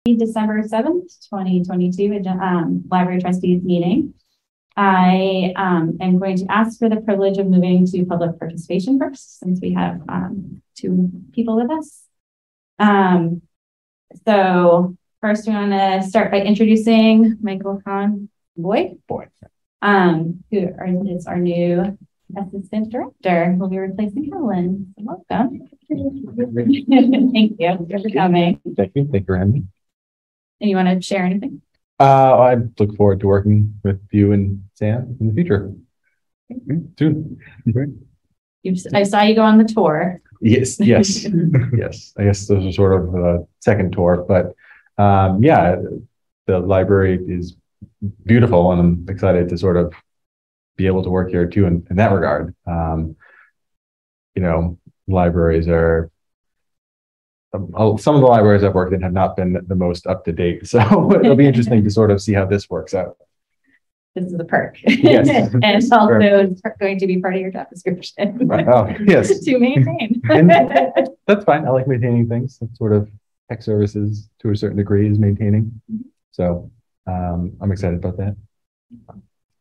December 7th, 2022, Library Trustees meeting. I am going to ask for the privilege of moving to public participation first, since we have two people with us. So first we want to start by introducing Michael Hahn Boyd, who is our new assistant director. We'll be replacing Helen. Welcome. Thank you for coming. Thank you. Thank you for having me. And you want to share anything? I look forward to working with you and Sam in the future. Soon. I saw you go on the tour. Yes. Yes. Yes. I guess those are sort of a second tour, but yeah, the library is beautiful, and I'm excited to sort of be able to work here too in that regard. You know, libraries are some of the libraries I've worked in have not been the most up to date, so it'll be interesting to sort of see how this works out. This is a perk. Yes. And it's also going to be part of your job description. Oh, yes. To maintain. And that's fine. I like maintaining things. That's sort of tech services to a certain degree is maintaining. So I'm excited about that.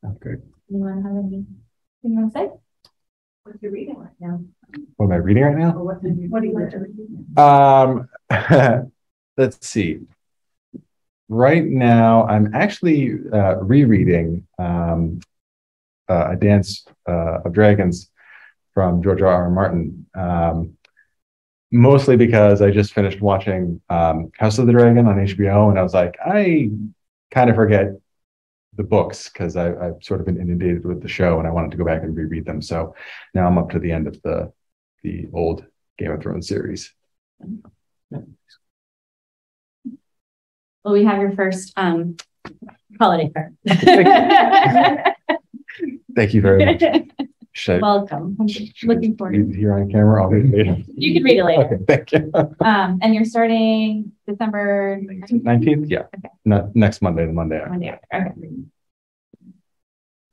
That's great. Anyone have anything you want to say? What are you reading right now? What am I reading right now? What are you reading? Let's see. Right now, I'm actually rereading A Dance of Dragons from George R.R. Martin, mostly because I just finished watching House of the Dragon on HBO, and I was like, I kind of forget the books because I've sort of been inundated with the show, and I wanted to go back and reread them. So now I'm up to the end of the old Game of Thrones series. Well, we have your first holiday card. Thank you very much. Welcome. I'm looking forward to here on camera. I'll read it later. You can read it later. Okay, thank you. And you're starting December 19th? Yeah. Okay. Not next Monday, the Monday after. Monday after. Okay.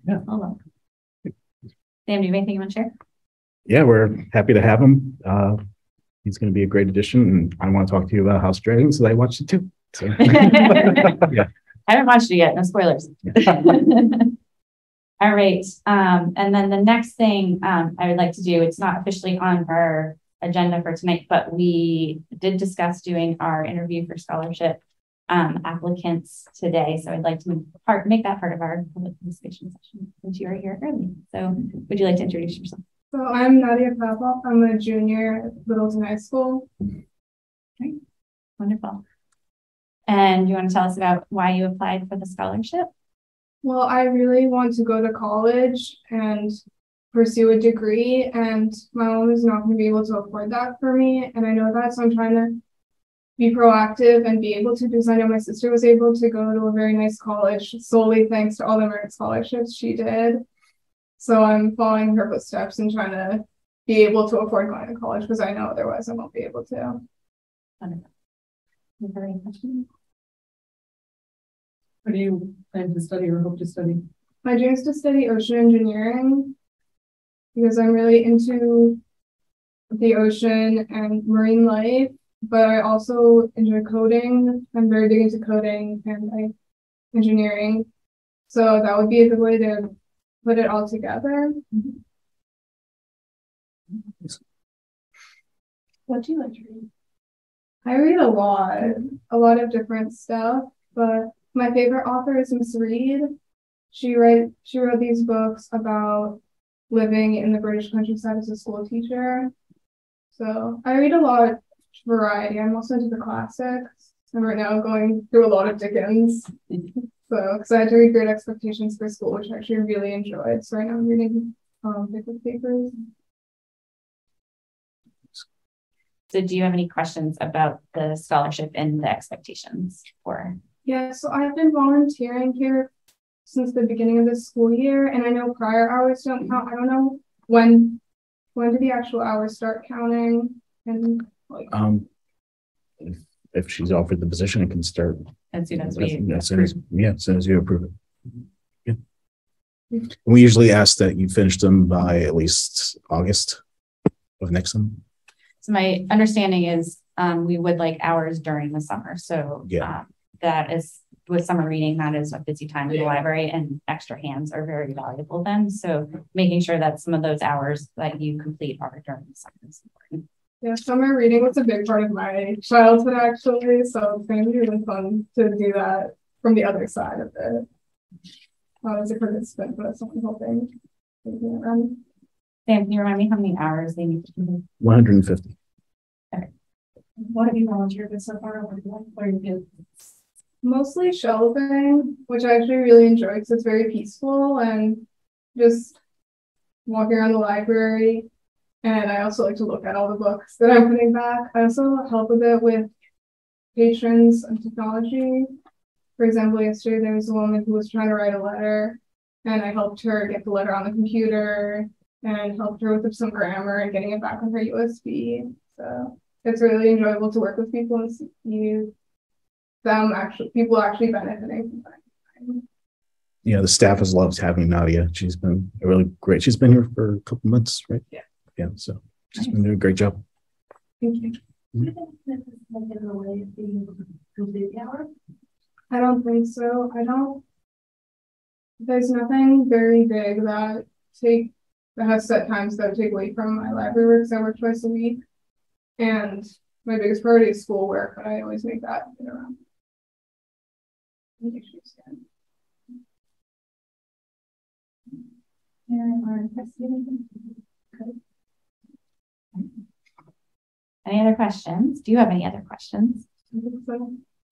Yeah. Hold on. Sam, do you have anything you want to share? Yeah, we're happy to have him. He's going to be a great addition, and I want to talk to you about House Dragons, so I watched it too. So. Yeah. I haven't watched it yet. No spoilers. All right. And then the next thing I would like to do, it's not officially on our agenda for tonight, but we did discuss doing our interview for scholarship applicants today. So I'd like to make that part of our public participation session since you are here early. So would you like to introduce yourself? So I'm Nadia Pavlov. I'm a junior at Littleton High School. Great. Wonderful. And you want to tell us about why you applied for the scholarship? Well, I really want to go to college and pursue a degree, and my mom is not going to be able to afford that for me. And I know that, so I'm trying to be proactive and be able to, because I know my sister was able to go to a very nice college solely thanks to all the merit scholarships she did. So I'm following her footsteps and trying to be able to afford going to college, because I know otherwise I won't be able to. Wonderful. Do you have any questions? What do you plan to study or hope to study? My dream is to study ocean engineering, because I'm really into the ocean and marine life, but I also enjoy coding. I'm very big into coding and engineering. So that would be a good way to put it all together. What do you like to read? I read a lot of different stuff, but my favorite author is Miss Reed. She wrote these books about living in the British countryside as a school teacher. So I read a lot of variety. I'm also into the classics. And right now I'm going through a lot of Dickens. So, because I had to read Great Expectations for school, which I actually really enjoyed. So right now I'm reading Pickwick Papers. So do you have any questions about the scholarship and the expectations for? Yeah, so I've been volunteering here since the beginning of the school year, and I know prior hours don't count. I don't know when do the actual hours start counting, and like if she's offered the position, it can start as soon as as soon as you approve it. Yeah. We usually ask that you finish them by at least August of next time. So my understanding is we would like hours during the summer. So Yeah. that is with summer reading, that is a busy time in the library, and extra hands are very valuable then. So making sure that some of those hours that you complete are during the summer is important. Yeah, summer reading was a big part of my childhood actually, so it's going to be really fun to do that from the other side of it. Not as a participant, but as someone helping. Sam, can you remind me how many hours they need to do? 150. What have you volunteered with so far? What are you doing? Mostly shelving, which I actually really enjoy because it's very peaceful and just walking around the library. And I also like to look at all the books that I'm putting back. I also help a bit with patrons and technology. For example, yesterday there was a woman who was trying to write a letter, and I helped her get the letter on the computer and helped her with some grammar and getting it back on her USB. So it's really enjoyable to work with people and see people actually benefiting from that. Yeah, the staff has loved having Nadia. She's been really great. She's been here for a couple months, right? Yeah. Yeah, so she's been doing a great job. Thank you. Do you think this is like in the way of being complete hour? I don't think so. There's nothing very big that has set times that take away from my library work, because I work twice a week. And my biggest priority is schoolwork, but I always make that fit around. Any other questions? Do you have any other questions? So,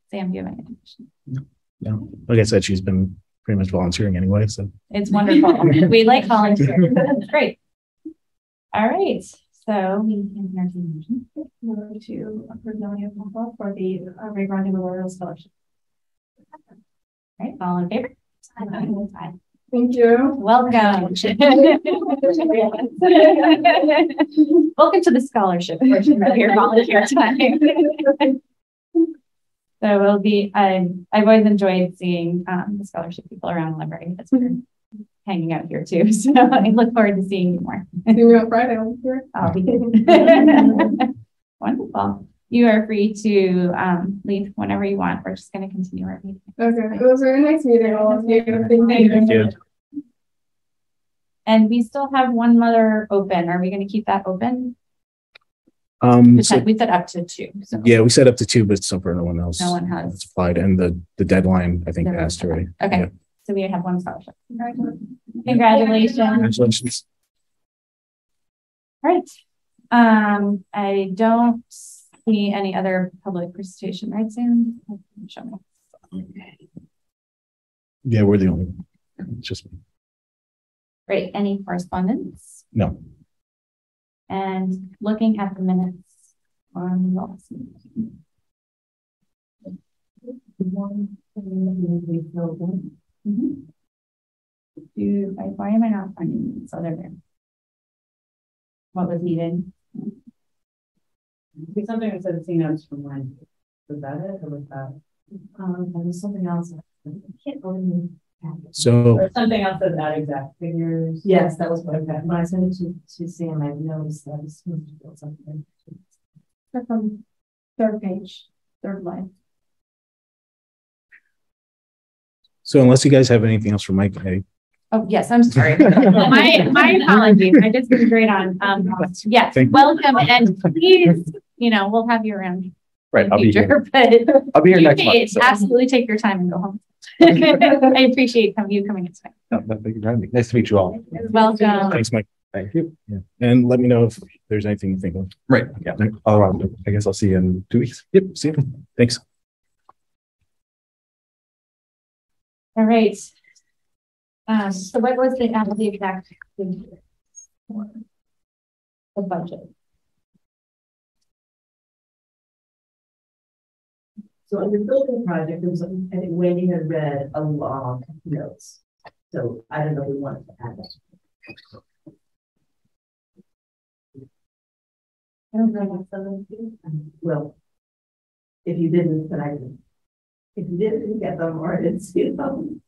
Sam, do you have any other questions? No, like I said, she's been pretty much volunteering anyway. So It's wonderful. We like volunteers. That's great. All right. So we can Move to approve Nadia Papa for the Ray Grande Memorial Scholarship. All right, all in favor? Aye. thank you. Welcome. Welcome to the scholarship portion of your volunteer time. So it'll be, I've always enjoyed seeing the scholarship people around the library. That's been hanging out here too. So I look forward to seeing you more. See you on Friday. I'll be here. I'll be wonderful. You are free to leave whenever you want. We're just going to continue our meeting. Okay, it was a very nice meeting all of you. Thank you. And we still have one mother open. Are we going to keep that open? so, We said up to 2. So yeah, we set up to 2, but so far no one else no one has applied, and the deadline I think passed already. Okay, Yeah. so we have one scholarship. Congratulations. Congratulations. All right. I don't see any other public participation, right, Sam? Show me. Yeah, we're the only one. It's just me. Great. Any correspondence? No. And looking at the minutes on the last meeting. Why am I not finding this other there? What was needed? Something that said C notes from when. Was that it or was that? There was something else. I can't remember. So Or something else of that exact figures. Yes, that was what I got. When I sent it to Sam, I noticed that I was supposed to build something. That's on third page, third line. so unless you guys have anything else for Mike, Oh, yes, I'm sorry. my apologies. I just been great on, yes, Thank you. welcome. And please, we'll have you around. Right, in I'll be here. future, but I'll be here you next may month. So. absolutely take your time and go home. I appreciate you coming tonight. No, thank you for having me. Nice to meet you all. Welcome. thanks, Mike. Thank you. Yeah. And let me know if there's anything you think of. Right. Yeah. I guess I'll see you in 2 weeks. Yep. See you. Thanks. All right. So what was the exact thing for the budget? So on the building project, there was, I think Wendy had read a long notes. So I don't know if we wanted to add that. I don't know if Well, if you didn't, then I didn't. If you didn't get them or I didn't see them,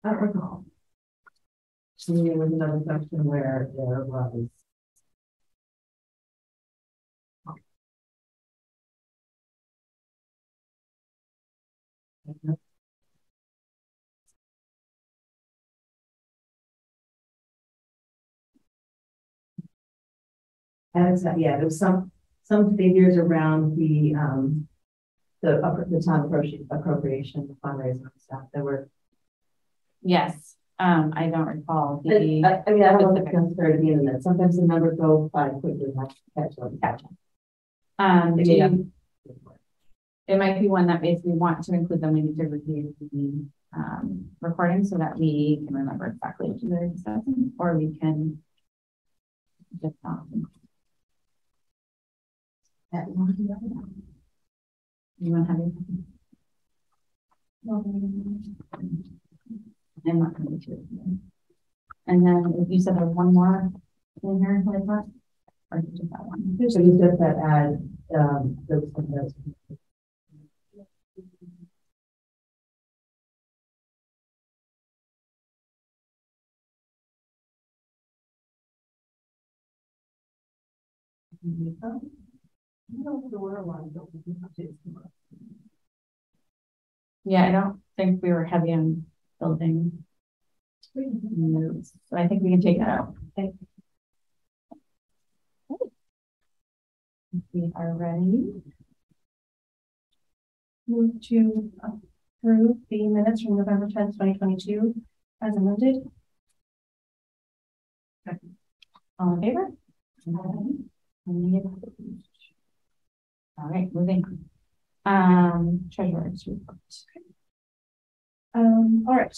I don't recall. So there was another section where there was And yeah, there was some figures around the town appropriation fundraising stuff that were. Yes, I don't recall I mean, I don't know if it's necessary to be in that. Sometimes the numbers go by quickly. Catch up. It might be one that if we want to include them, we need to review the recording so that we can remember exactly what they're discussing, or we can just you want to have it? I'm not going to do it. And then if you said there's one more in here like that, or just that one? So you said that add those. Yeah, I don't think we were heavy on building moves, so I think we can take that out. Okay. We are ready. Move to approve the minutes from November 10th, 2022 as amended. All in favor? All right, moving. Treasurer's report. All right.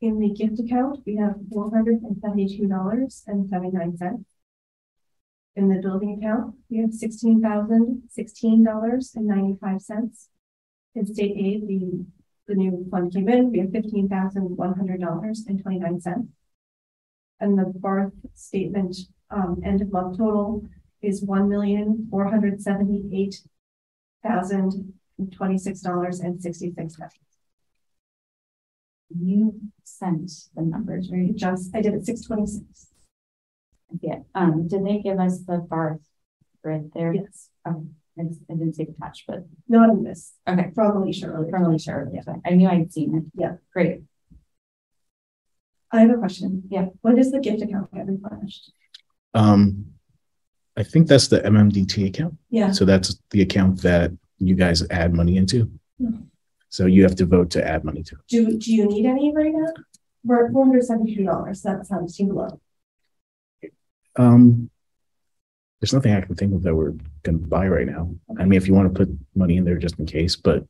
In the gift account, we have $472.79. In the building account, we have $16,016.95. In state aid, the new fund came in, we have $15,100.29. And the Barth statement end of month total is $1,478,026.66. You sent the numbers, right? I did it 626. Yeah. Did they give us the Barth grid there? Yes. I didn't see the touch, but not in this. Okay. From Alicia earlier. From Alicia earlier. Yeah. I knew I'd seen it. Yeah. Great. I have a question. Yeah. When does the gift account get replenished? I think that's the MMDT account. Yeah. So that's the account that you guys add money into. Mm-hmm. So you have to vote to add money to. Do you need any right now? We're at $472. That sounds too low. There's nothing I can think of that we're going to buy right now. Okay. I mean, if you want to put money in there just in case, but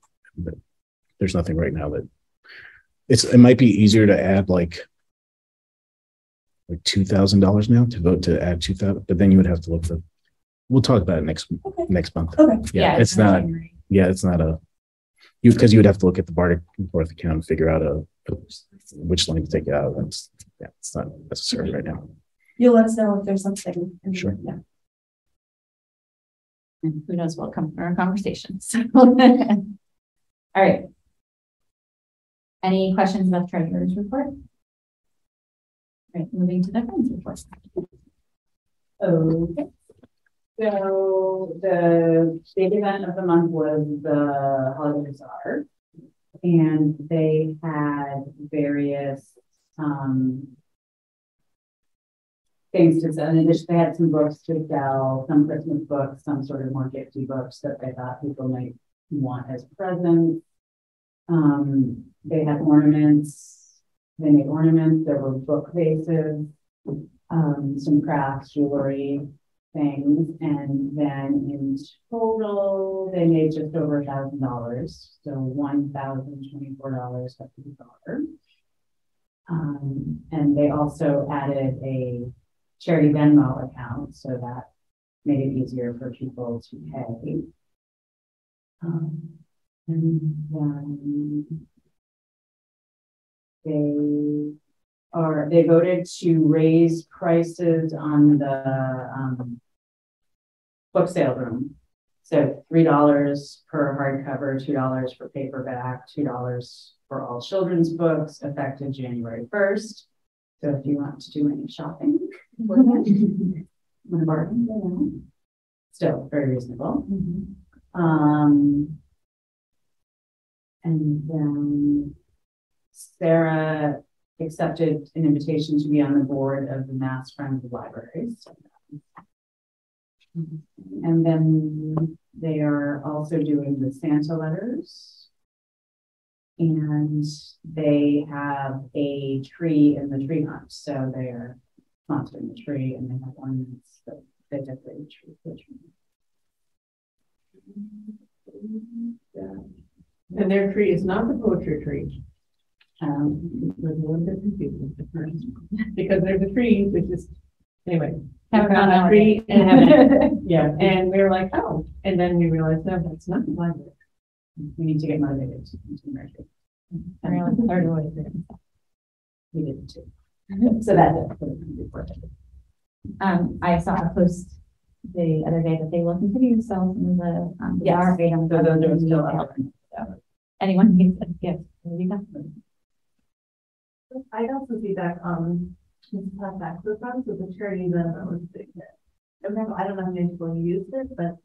there's nothing right now that it might be easier to add like $2,000 now to vote to add 2,000, but then you would have to look we'll talk about it next month. Okay. Yeah, it's not. January. Yeah, it's not because you would have to look at the Barth account and figure out which line to take out. It's not necessary right now. You'll let us know if there's something. Sure. Yeah. And who knows what will come from our conversations. All right. Any questions about the treasurer's report? Right, moving to the funds report. Okay. So the big event of the month was the Holiday Bazaar, and they had various things to sell. In addition, they had some books to sell, some Christmas books, some sort of more gifty books that they thought people might want as presents. They had ornaments. They made ornaments. There were book vases, some crafts, jewelry things, and then in total they made just over $1,000. So $1,024 at the dollar. And they also added a charity Venmo account, so that made it easier for people to pay. And then they voted to raise prices on the book sale room. So $3 per hardcover, $2 for paperback, $2 for all children's books, effective January 1st. So if you want to do any shopping, still very reasonable. And then Sarah accepted an invitation to be on the board of the Mass Friends of Libraries. And then they are also doing the Santa letters. And they have a tree in the tree hunt. So they are sponsoring the tree and they have ornaments that they decorate the tree. And their tree is not the poetry tree. It was a little bit confusing at first. Because there's a tree, which is, anyway. Haven't we found found a out tree yet. and yeah, and we were like, oh, and then we realized, no, that's not the library. We need to get motivated to merge it. I realized the third way through. We did too. So that's it. I saw a post the other day that they will continue to sell some of the Yes. bar items. So those are still Yeah. out. Anyone needs a gift. There you go. I'd also see that, back to the front with the charity event that was big hit. I don't know how many people used it, but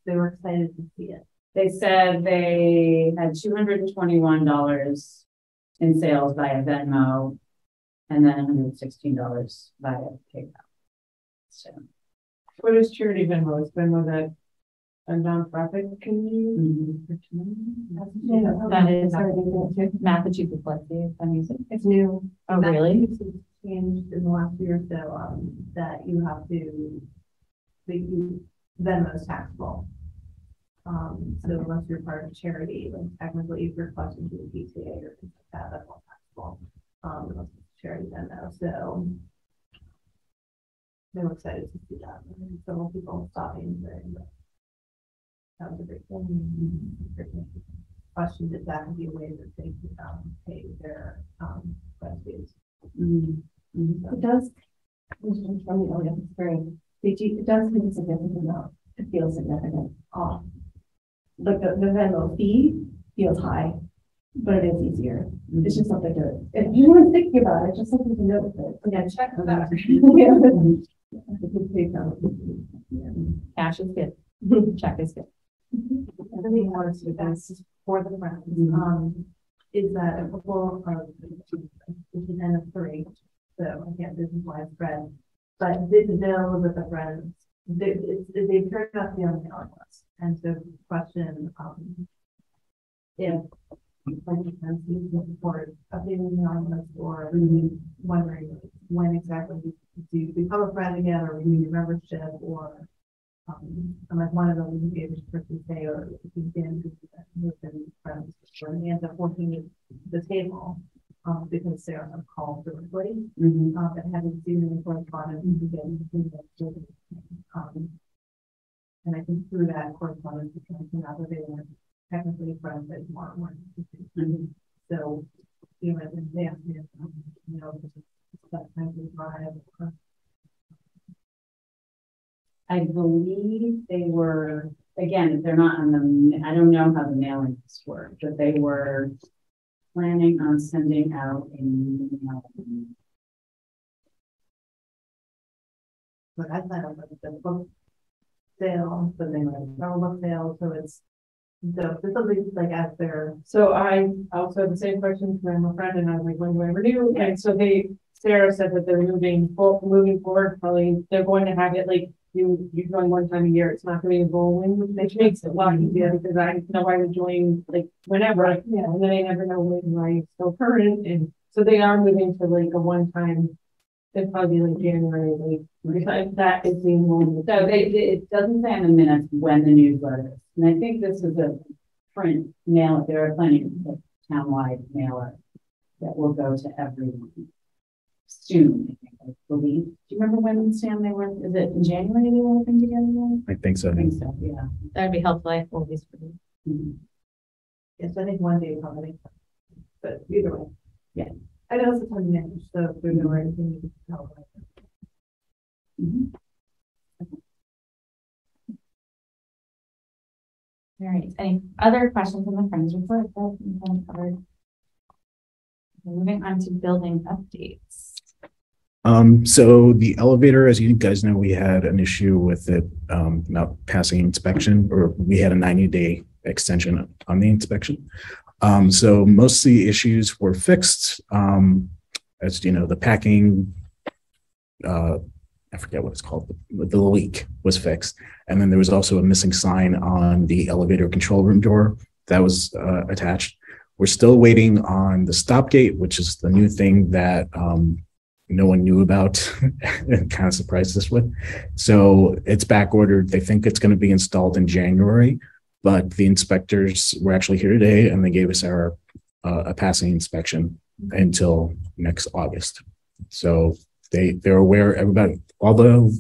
they were excited to see it. They said they had $221 in sales via Venmo and then $116 via PayPal. So What is charity Venmo? Is Venmo that a nonprofit can use? That is Massachusetts. Let's see if I use it. It's new. Oh, really? Massachusetts changed in the last year or so, that you have to, Venmo's taxable. So unless you're part of a charity, like technically if you're collecting to the PTA or things like that, that's not taxable. Unless it's charity Venmo, so they were excited to see that. And several people stopping during the, that was a great thing. Questioned if that would be a way that they could pay their fees. It does, from the audience experience, it does take a significant amount to feel significant. Like the Venmo fee feels high, but it is easier. It's just something to, if anyone's thinking about it, it's just something to note with. Yeah, check that. Cash is good. Check is good. The thing I wanted to ask for the friends, is that a couple of, which is N of 3, so again, this is widespread, but didn't know that the friends, they turned out to be on the mailing list. And so the question, if friends need to support updating the mailing list or wondering when exactly do you become a friend again or renew your membership or I'm like one of them would be able to person say or if you've been friends or they end up working at the table because they're on call directly but haven't seen any correspondence and I think through that correspondence it came out that they weren't technically friends but more so you know they asked me you know that kind of drive. I believe they were, again, they're not on the, I don't know how the mailing lists work, but they were planning on sending out a But I thought it was the book sale, but they were a book sale, so it's something like as they're. So I also had the same question for my friend and I was like, when do I renew? And so Sarah said that they're moving forward, probably they're going to have it like you join one time a year. It's not going to be rolling, which makes it a lot easier because I know I would join like whenever, and then I never know when I'm still current. And so they are moving to like a one time. It'd probably be like January, like that is the enrollment. So it doesn't say in the minutes when the newsletter is. And I think this is a print mail. There are plenty of townwide mailer that will go to everyone soon, I believe. Do you remember when, Sam, they were, is it in January they were working together? I think so. I think so, yeah. That'd be helpful. I always forget. Yes, I think one day probably, but either way. Yeah. I know it's a ton of manage, so if there's no anything you can tell. All right. Any other questions on the Friends report that we haven't covered? Moving on to building updates. So the elevator, as you guys know, we had an issue with it not passing inspection, or we had a 90-day extension on the inspection. So most of the issues were fixed. As you know, the packing, I forget what it's called, the leak was fixed. And then there was also a missing sign on the elevator control room door that was attached. We're still waiting on the stop gate, which is the new thing that no one knew about and kind of surprised us with. So it's back ordered. They think it's going to be installed in January, but the inspectors were actually here today and they gave us our a passing inspection until next August. So they're aware, everybody, although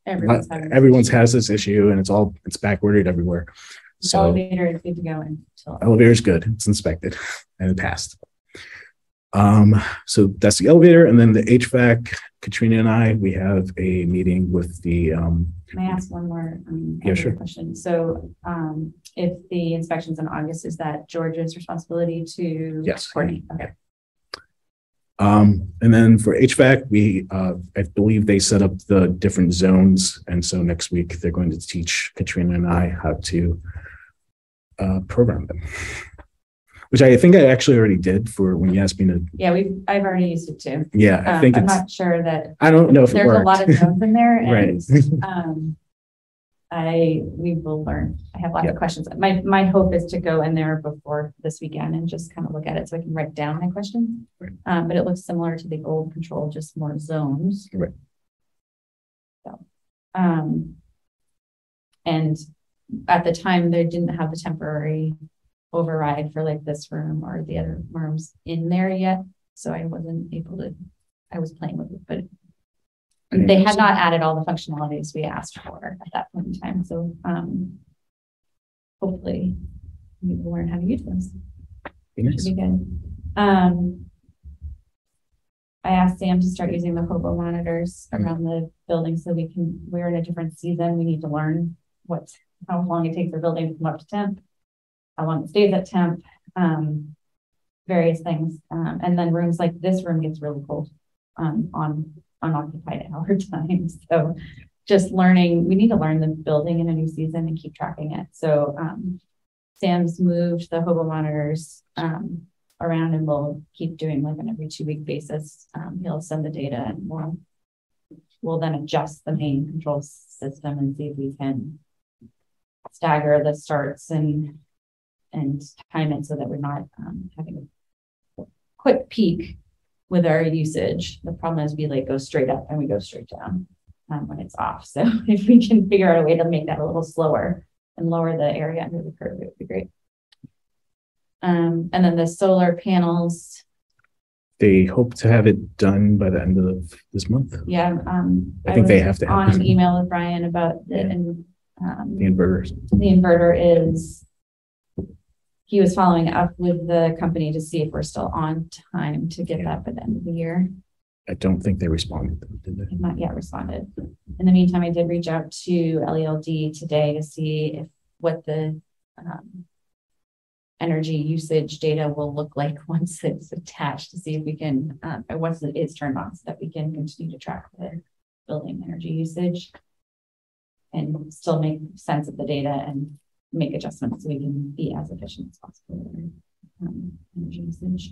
everyone's has this issue and it's back ordered everywhere. So elevator is good to go until elevator is good. It's inspected and it passed. So that's the elevator, and then the HVAC. Katrina and I, we have a meeting with the. Can I ask one more? Yeah, sure. Question. So, if the inspection's in August, is that George's responsibility to Yes. coordinate? Okay. And then for HVAC, we, I believe they set up the different zones, and so next week they're going to teach Katrina and I how to program them. Which I think I actually already did for when you asked me to. Yeah, I've already used it too. Yeah, I think I'm it's. not sure that I don't know if there's it worked. a lot of zones in there, and Right. we will learn. I have lots of questions. My hope is to go in there before this weekend and just kind of look at it so I can write down my questions. Right. But it looks similar to the old control, just more zones. Right. So, and at the time they didn't have the temporary override for like this room or the other rooms in there yet. So I wasn't able to, I was playing with it, but they had not added all the functionalities we asked for at that point in time. So hopefully we will learn how to use those. Nice. Should be good. I asked Sam to start using the hobo monitors around the building so we're in a different season. We need to learn how long it takes the building to come up to temp, how long it stays at temp, various things. And then rooms like this room gets really cold on unoccupied hour times. So just learning, we need to learn the building in a new season and keep tracking it. So Sam's moved the hobo monitors around and we'll keep doing like an every 2-week basis. He'll send the data and we'll then adjust the main control system and see if we can stagger the starts and time it so that we're not having a quick peak with our usage. The problem is we like go straight up and we go straight down when it's off. So if we can figure out a way to make that a little slower and lower the area under the curve, it would be great. And then the solar panels. They hope to have it done by the end of this month. Yeah. I think they have to on have an email with Brian about it, and the inverters. The inverter is, he was following up with the company to see if we're still on time to get that by the end of the year. I don't think they responded, did they? I've not yet responded. In the meantime, I did reach out to LELD today to see what the energy usage data will look like once it's attached, to see if we can, once it is turned on, so that we can continue to track the building energy usage and still make sense of the data and make adjustments so we can be as efficient as possible with our energy usage.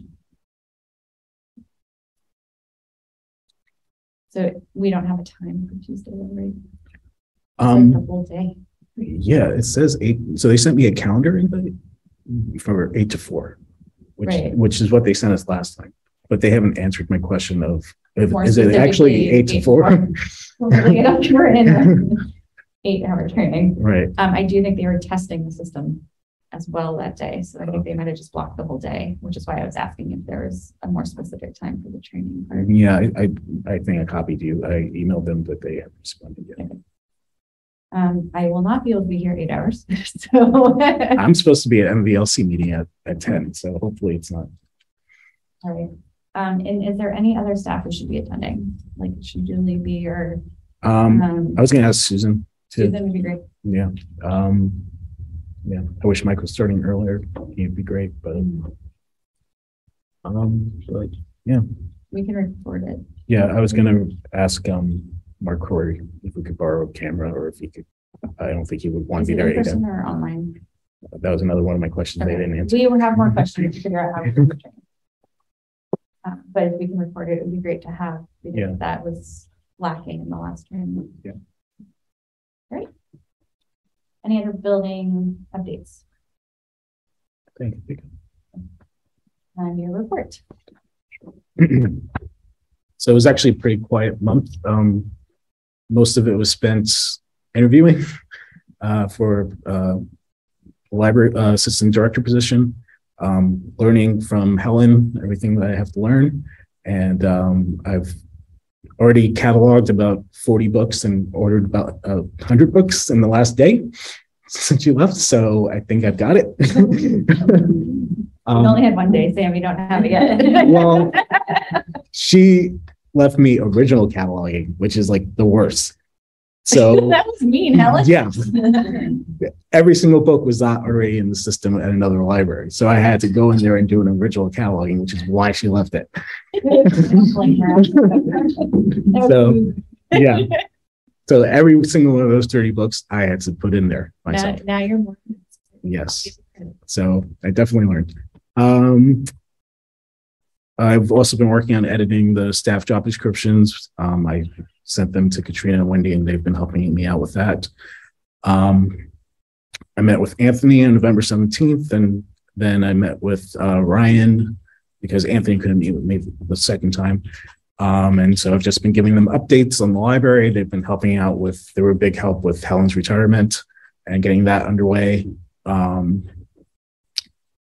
So we don't have a time for Tuesday, right? The whole day. Yeah, it says 8. So they sent me a calendar invite for 8 to 4, which is what they sent us last time. But they haven't answered my question of is it actually 8 to 4? We're in an 8-hour training. Right. I do think they were testing the system as well that day. So I think they might have just blocked the whole day, which is why I was asking if there was a more specific time for the training part. Yeah, I think I copied you. I emailed them, but they haven't responded yet. Okay. I will not be able to be here 8 hours. So I'm supposed to be at MVLC meeting at 10, so hopefully it's not. All right. And is there any other staff who should be attending? Like, should Julie be or I was gonna ask Susan too. Susan would be great. Yeah. Yeah. I wish Mike was starting earlier. He'd be great, but yeah. We can record it. Yeah, I was gonna ask Mark Corey if we could borrow a camera or if he could. I don't think he would want to be there. In person or online? That was another one of my questions they didn't answer. We will have more questions to figure out how we can train. But if we can record it, it would be great to have, because Yeah. that was lacking in the last training. Yeah. Great. Any other building updates? Thank you. And your report. So it was actually a pretty quiet month. Most of it was spent interviewing for library assistant director position, learning from Helen everything that I have to learn, and I've already cataloged about 40 books and ordered about 100 books in the last day since you left. So I think I've got it. We only had one day, Sam. You don't have it yet. Well, she left me original cataloging, which is like the worst. So that was mean, Helen. yeah, every single book was not already in the system at another library. So I had to go in there and do an original cataloging, which is why she left it. So yeah. So every single one of those 30 books I had to put in there myself. Now you're more. Yes. So I definitely learned. I've also been working on editing the staff job descriptions. I sent them to Katrina and Wendy, and they've been helping me out with that. I met with Anthony on November 17th, and then I met with Ryan because Anthony couldn't meet with me the second time. And so I've just been giving them updates on the library. They've been helping out with, they were a big help with Helen's retirement and getting that underway.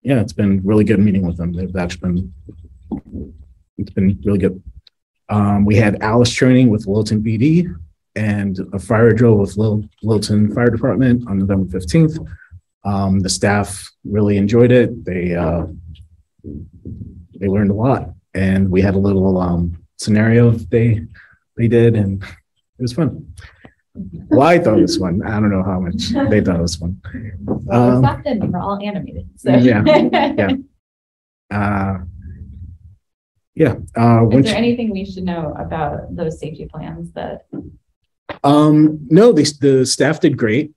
Yeah, it's been really good meeting with them. They've actually it's been really good. We had Alice training with Littleton PD and a fire drill with Littleton Fire Department on November 15th. The staff really enjoyed it. They learned a lot, and we had a little scenario they did, and it was fun. Well, I thought it was fun. I don't know how much they thought it was fun. Well, it's not we're all animated. So. Yeah. Yeah. Is there anything we should know about those safety plans that? No, the staff did great.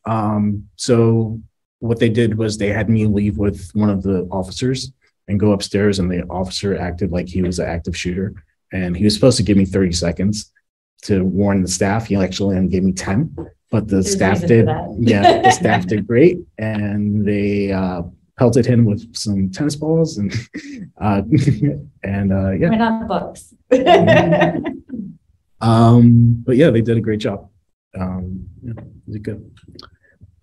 So what they did was they had me leave with one of the officers and go upstairs, and the officer acted like he was an active shooter, and he was supposed to give me 30 seconds to warn the staff. He actually only gave me 10, but the staff did. Yeah, the staff did great, and they pelted him with some tennis balls and yeah. We're not books. But yeah, they did a great job. Yeah, they did good.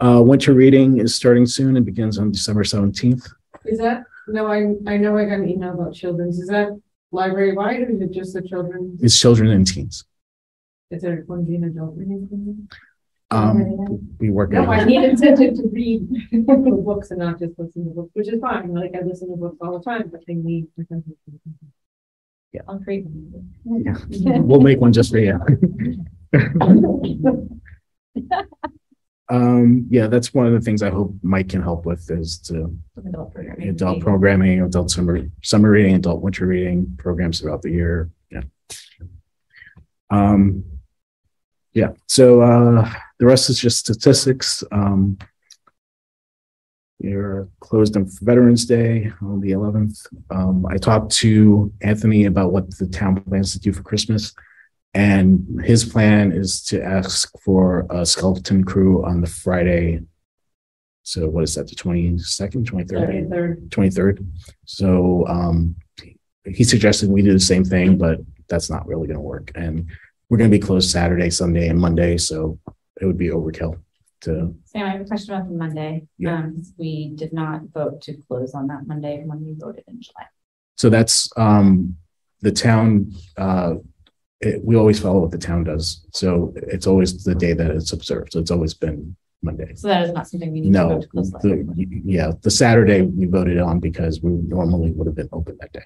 Winter reading is starting soon and begins on December 17th. Is that, no, I know I got an email about children's. Is that library wide, or is it just the children? It's children and teens. Is there going to be an adult reading? We work. No, I need incentive to read the books and not just listen to books, which is fine. Like, I listen to books all the time, but they need. Yeah, I'll create one. Yeah, we'll make one just for you. Yeah, that's one of the things I hope Mike can help with, is to adult programming, adult summer reading, adult winter reading programs throughout the year. Yeah. Yeah. So the rest is just statistics. We're closed on Veterans Day on the 11th. I talked to Anthony about what the town plans to do for Christmas, and his plan is to ask for a skeleton crew on the Friday. So what is that, the 22nd, 23rd? 23rd. So he suggested we do the same thing, but that's not really going to work. And we're going to be closed Saturday, Sunday, and Monday, so it would be overkill. Sam, I have a question about the Monday. Yeah. We did not vote to close on that Monday when we voted in July. So that's the town. We always follow what the town does. So it's always the day that it's observed. So it's always been Monday. So that is not something we need to vote to close. The Saturday we voted on because we normally would have been open that day.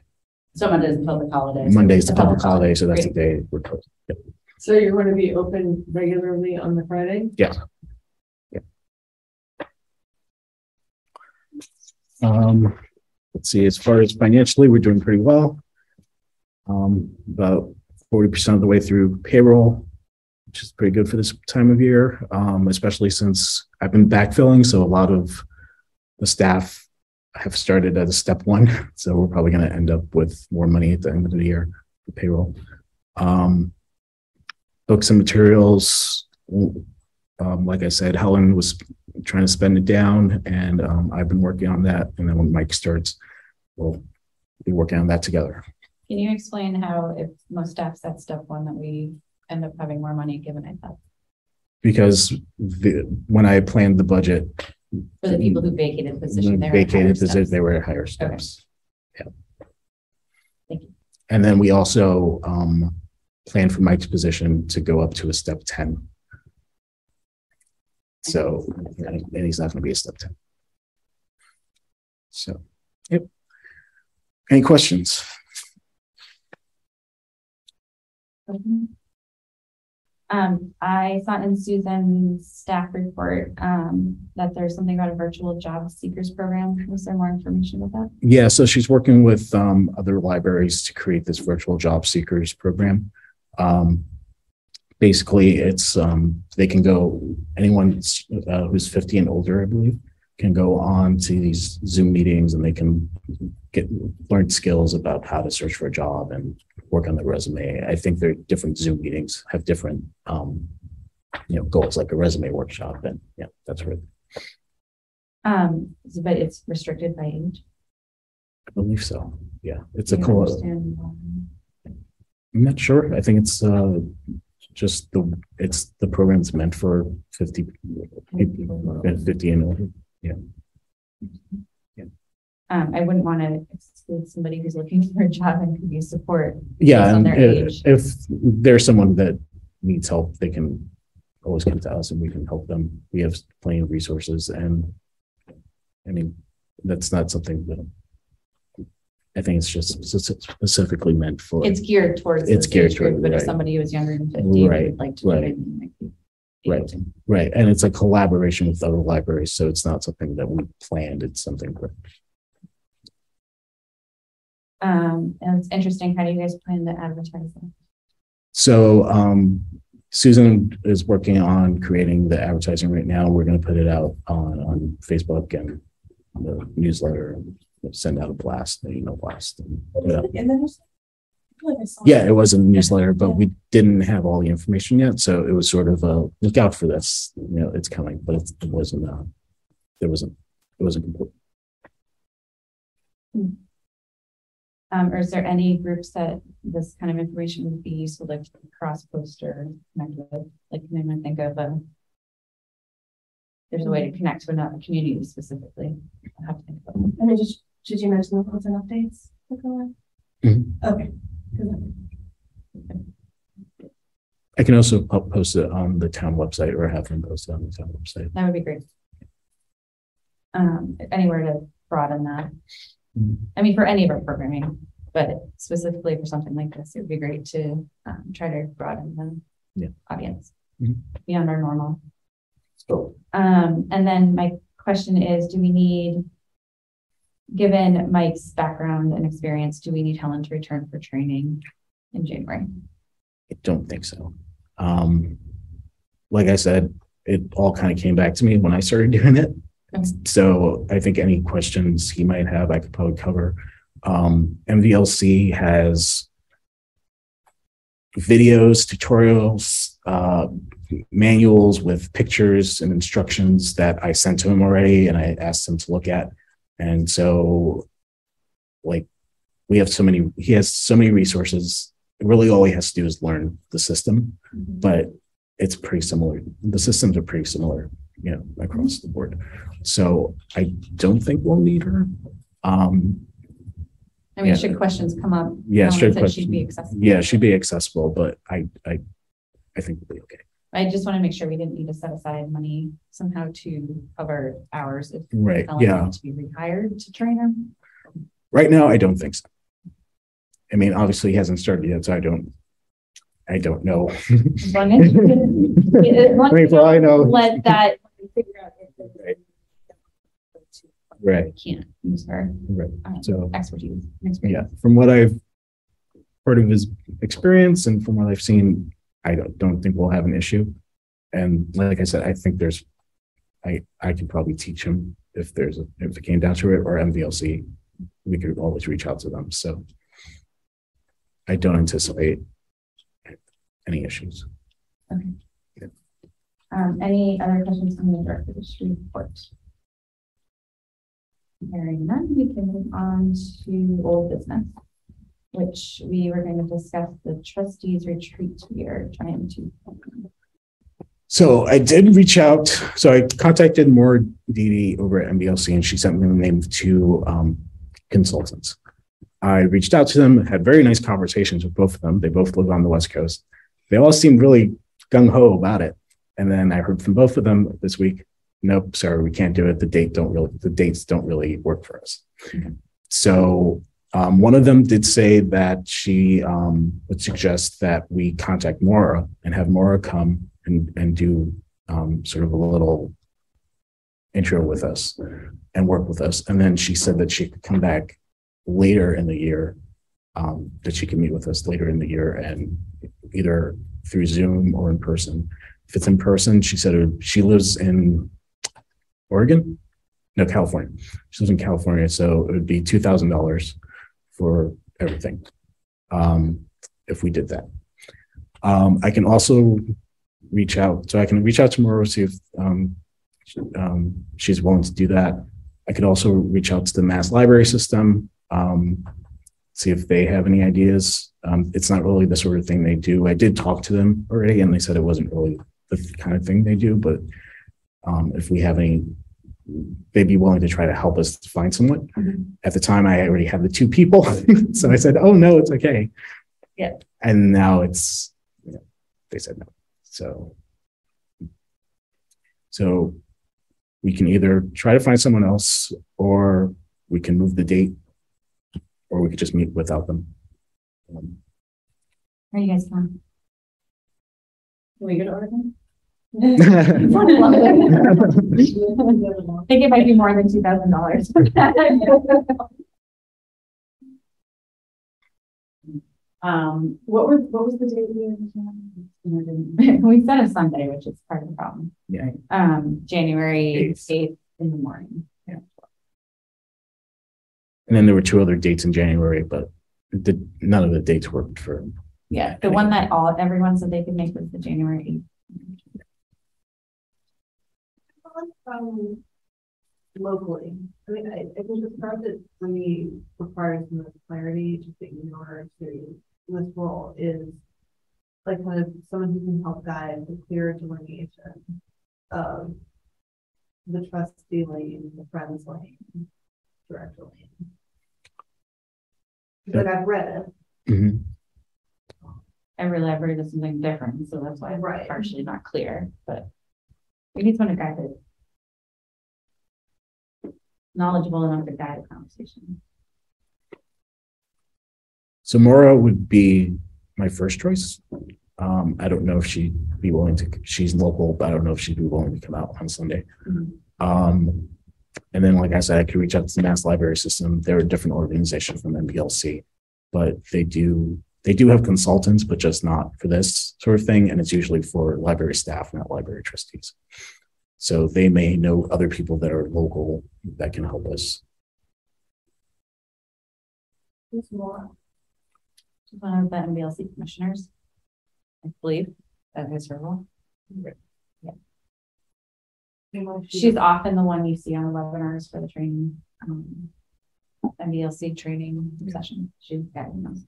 So Monday's the public holiday. Monday is the public holiday, so that's the day we're closed. Yep. So you're going to be open regularly on the Friday? Yeah. Let's see, as far as financially, we're doing pretty well. About 40% of the way through payroll, which is pretty good for this time of year, especially since I've been backfilling. So a lot of The staff have started at a step one, so we're probably going to end up with more money at the end of the year for payroll. Books and materials, like I said, Helen was trying to spend it down, and I've been working on that. And then when Mike starts, we'll be working on that together. Can you explain how, if most staff set step one, that we end up having more money given I thought? Because when I planned the budget, For the people who vacated the position, they were at higher steps. Okay. Yeah. Thank you. And then we also planned for Mike's position to go up to a step 10. So, and he's not going to be a step 10. So, yep. Any questions? I saw in Susan's staff report that there's something about a virtual job seekers program. Was there more information about that? Yeah, so she's working with other libraries to create this virtual job seekers program. Basically, it's they can go, anyone who's 50 and older, I believe, can go on to these Zoom meetings, and they can learn skills about how to search for a job and work on their resume. I think their different Zoom meetings have different goals, like a resume workshop, and yeah, that's right. But it's restricted by age. I believe so. Yeah, it's Do a you cool. understand why? I'm not sure. I think it's just the program's meant for 50 people, 50 and older. Yeah. I wouldn't want to exclude somebody who's looking for a job and could use support. Yeah, based on and their age. if there's someone that needs help, they can always come to us and we can help them. We have plenty of resources, and I mean, that's not something that I think it's just specifically meant for. It's geared towards. It's geared age group, toward, but if right. somebody who is younger than 50 Right, would like to do right. it, then might be able Right. to. Right, and it's a collaboration with other libraries, so it's not something that we planned. It's something. And it's interesting. How do you guys plan to advertise that? So Susan is working on creating the advertising right now. We're going to put it out on Facebook and the newsletter, and send out a blast, an email blast. And, And then there's, I feel like I saw yeah, it was a newsletter, but we didn't have all the information yet, so it was sort of a look out for this. It's coming, but it wasn't. It wasn't complete. Or is there any groups that this kind of information would be useful to cross post or connect with? Like, can anyone think of there's a way to connect to another community specifically? I have to think about it. And then should you mention the posts and updates? Okay. I can also post it on the town website, or have them post it on the town website. That would be great. Anywhere to broaden that. I mean, for any of our programming, but specifically for something like this, it would be great to try to broaden the audience beyond our normal. So, And then my question is, do we need, given Mike's background and experience, do we need Helen to return for training in January? I don't think so. Like I said, it all kind of came back to me when I started doing it. So I think any questions he might have, I could probably cover. MVLC has videos, tutorials, manuals with pictures and instructions that I sent to him already, and I asked him to look at. And so, like, he has so many resources. Really, all he has to do is learn the system, but it's pretty similar. The systems are pretty similar, across the board. So I don't think we'll need her. Should questions come up? Yeah, should she be accessible? Yeah, she'd be accessible, but I think we'll be okay. I just want to make sure we didn't need to set aside money somehow to cover hours if Right. Helen Yeah. needed to be rehired to train her. Right now, I don't think so. I mean, obviously, he hasn't started yet, so I don't know. As long as For all I know. let that figure out if Right. Right. can't use her Right. So expertise. yeah, from what I've heard of his experience and from what I've seen, I don't think we'll have an issue. And like I said, I think there's I could probably teach him if it came down to it, or MVLC, we could always reach out to them. So I don't anticipate any issues. Okay. Yeah. Any other questions on the director's report? Hearing none, we can move on to old business, which we were going to discuss the trustees retreat we are trying to. So I did reach out. So I contacted Maura Didi over at MBLC, and she sent me the name of two consultants. I reached out to them, had very nice conversations with both of them. They both live on the West Coast. They all seemed really gung-ho about it. And then I heard from both of them this week, nope, sorry, we can't do it. The dates don't really work for us. Okay. So one of them did say that she would suggest that we contact Maura and have Maura come and do sort of a little intro with us and work with us. And then she said that she could come back later in the year, that she could meet with us later in the year, and either through Zoom or in person. If it's in person, she said she lives in Oregon? No, California. She lives in California, so it would be $2,000 for everything if we did that. I can also reach out. So I can reach out to Maura, see if she's willing to do that. I could also reach out to the Mass Library System, see if they have any ideas. It's not really the sort of thing they do. I did talk to them already, and they said it wasn't really the kind of thing they do, but if we have any, they'd be willing to try to help us find someone. Mm-hmm. At the time, I already had the two people. So I said, oh, no, it's okay. Yeah. And now they said no. So we can either try to find someone else, or we can move the date, or we could just meet without them. Are you guys fun? Can we go to Oregon? I think it might be more than $2,000. What was the date we set a Sunday, which is part of the problem. Yeah. January 8th in the morning. Yeah. And then there were two other dates in January, but none of the dates worked for. Yeah, the one that everyone said they could make was the January 8th. Locally, I mean, I think it's part that really requires some clarity, just in order to this role is like kind of someone who can help guide the clear delineation of the trustee lane, the friends lane, director lane. But I've read it. Mm-hmm. Every library does something different, so that's why it's partially not clear, but we need someone to guide it. Knowledgeable enough to guide a conversation. So Maura would be my first choice. I don't know if she'd be willing to, she's local, but I don't know if she'd be willing to come out on Sunday. Mm-hmm. And then, like I said, I could reach out to the Mass Library System. They're a different organization from MBLC, but they do have consultants, but just not for this sort of thing. And it's usually for library staff, not library trustees. So they may know other people that are local that can help us. Who's Maura? She's one of the MBLC commissioners, I believe. That is her role. Yeah. She's often the one you see on the webinars for the training, MBLC training session. She's guiding us.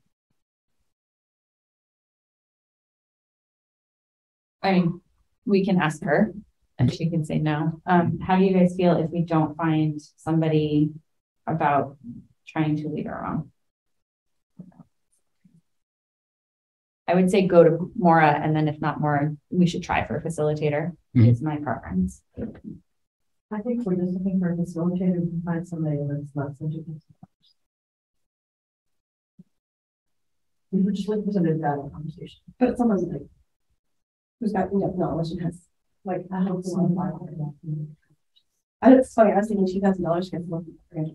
I mean, we can ask her and she can say no. How do you guys feel if we don't find somebody about trying to lead our own? I would say go to Maura, and then if not Maura, we should try for a facilitator. Mm-hmm. Is my preference. I think we're just looking for a facilitator to find somebody that's not such a good. We were just looking for somebody to have a conversation, but someone's like who's got enough knowledge and has like I hope it's funny. I was thinking $2,000 gets looking for.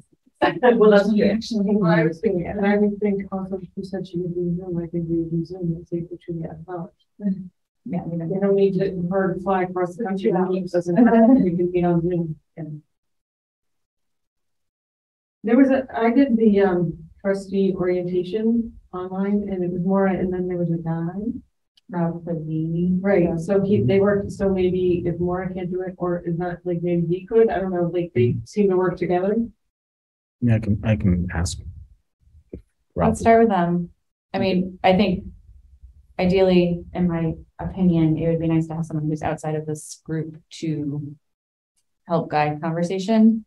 Well, that's what actually I was thinking, and I think also she said she would do Zoom. I think we would do Zoom and see if we should get knowledge. Yeah, we We don't need to bird fly across the country. Doesn't matter. We can be on Zoom. And there was I did the trustee orientation online, and it was more, and then there was a guy. For the Right, so they work, so maybe if Maura can't do it, or is not, like, maybe he could, I don't know, like, they seem to work together. Yeah, I can ask. Let's start with them. I mean, I think ideally, in my opinion, it would be nice to have someone who's outside of this group to help guide conversation.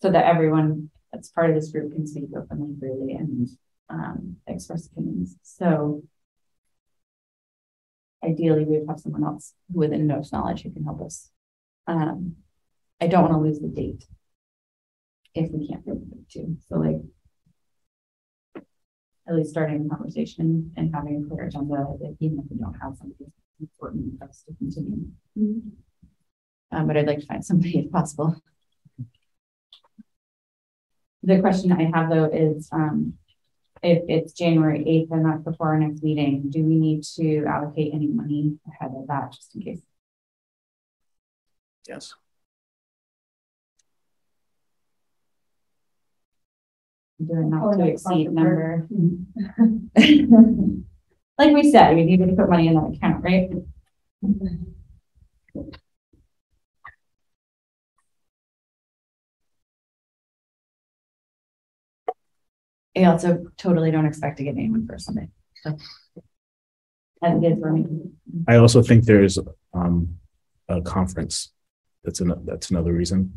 So that everyone that's part of this group can speak openly, freely, and express opinions. So ideally, we would have someone else with in-depth knowledge who can help us. I don't want to lose the date if we can't do it too. So like, at least starting a conversation and having a clear agenda, even if we don't have something important for us to continue. But I'd like to find somebody if possible. The question I have though is, if it's January 8th and that's before our next meeting, do we need to allocate any money ahead of that just in case? Yes. Doing not to exceed number. Like we said, we needed to put money in that account, right? I also totally don't expect to get anyone for Sunday. So that is for me. I also think there's a conference. That's another reason.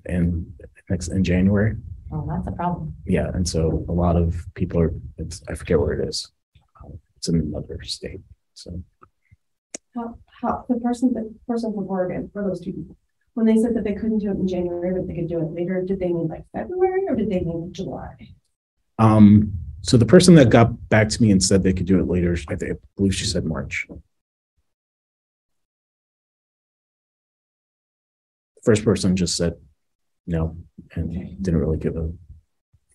And next in January. Oh, that's a problem. Yeah, and so a lot of people are. I forget where it is. It's in another state. So How the person from Oregon, for those two people, when they said that they couldn't do it in January, but they could do it later, did they mean like February or did they mean July? So the person that got back to me and said they could do it later, I believe she said March. The first person just said no and didn't really give a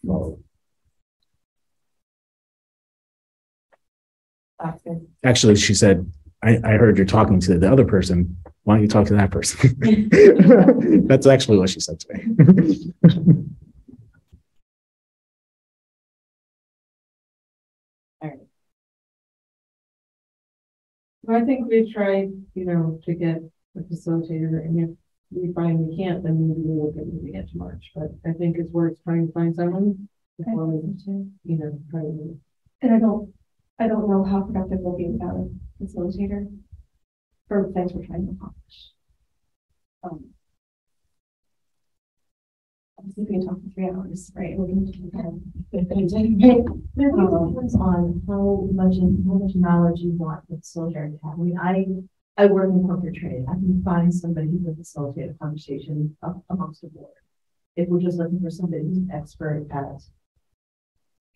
follow. That's good. Actually, she said, I heard you're talking to the other person. Why don't you talk to that person? That's actually what she said to me. All right. Well, I think we tried, to get a facilitator, and if we find we can't, then maybe we will get moving it to March. But I think it's worth trying to find someone before we, try to. And I don't know how productive we'll be without a facilitator for things we're trying to accomplish. Obviously, we can talk for 3 hours, right? We're going to depends on how much knowledge you want the facilitator to have. I mean, I work in corporate trade. I can find somebody who can facilitate a conversation amongst the board. If we're just looking for somebody who's an expert at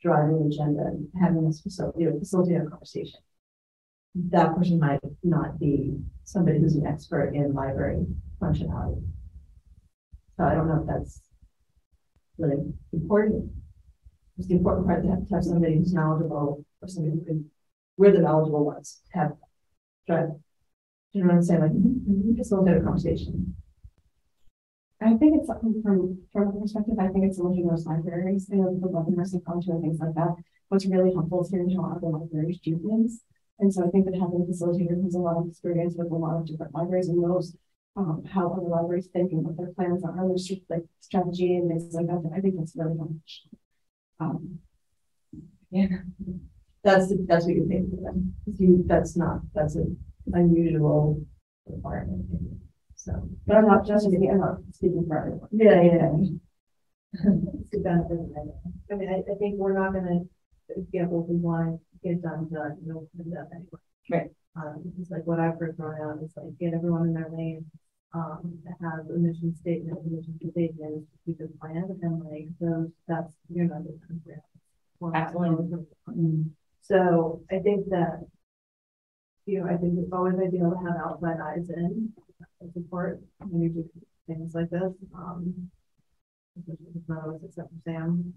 driving the agenda and having this facilitate a conversation, that person might not be somebody who's an expert in library functionality. So I don't know if that's really important. It's the important part to have somebody who's knowledgeable, or somebody who can, we're the knowledgeable ones, have drive. Do you know what I'm saying? Like, facilitate a conversation. I think it's something from a perspective. I think it's looking at those libraries, the Love and Mercy College and things like that. What's really helpful is hearing how other libraries do things. And so I think that having a facilitator who has a lot of experience with a lot of different libraries and knows how other libraries think and what their plans are, their strategy and things like that. I think that's really much. Yeah, that's what you pay for them. That's an unusual requirement. So, but I'm not speaking for everyone. Yeah. It's a benefit. I mean, I think we're not going to get what we want to get done. We'll put it up anyway. Right. It's like what I've heard thrown out is like get everyone in their lane, have a mission statement, mission statement, keep a plan, and like those. That's you're not going to. Absolutely. So I think that I think it's always ideal to have outside eyes in support when you do things like this. It's not always except for Sam.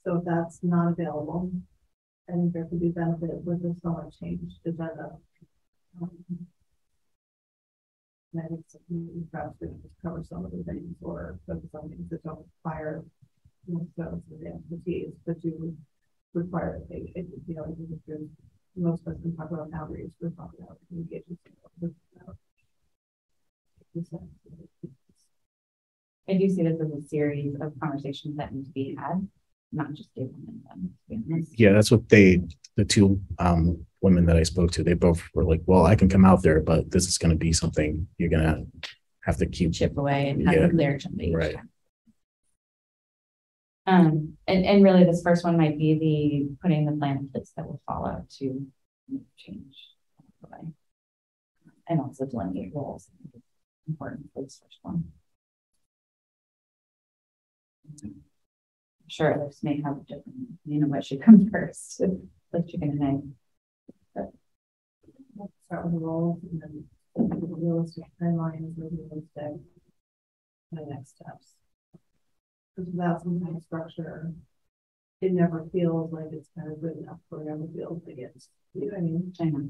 So if that's not available, I think there could be benefit with the somewhat changed agenda. And I think perhaps we can just cover some of the things or focus on things that don't require most of the expertise, but do require you know, I think most of us can talk about boundaries, we're talking about engagement. I do see this as a series of conversations that need to be had, not just a one and done. Yeah, that's what the two women that I spoke to, they both were like, well, I can come out there, but this is going to be something you're going to have to keep Chip away and have a clear agenda each right. time. And really this first one might be the putting the plan in place that will follow to change the way. And also delineate roles. Important for this first one. Sure, others may have a different, you know, what should come first, like chicken and egg. But let's start with the roles and then the realistic timelines, the realistic the next steps. Because without some kind of structure, it never feels like it's kind of good enough, or it never feels like it's, you know what I mean? I know.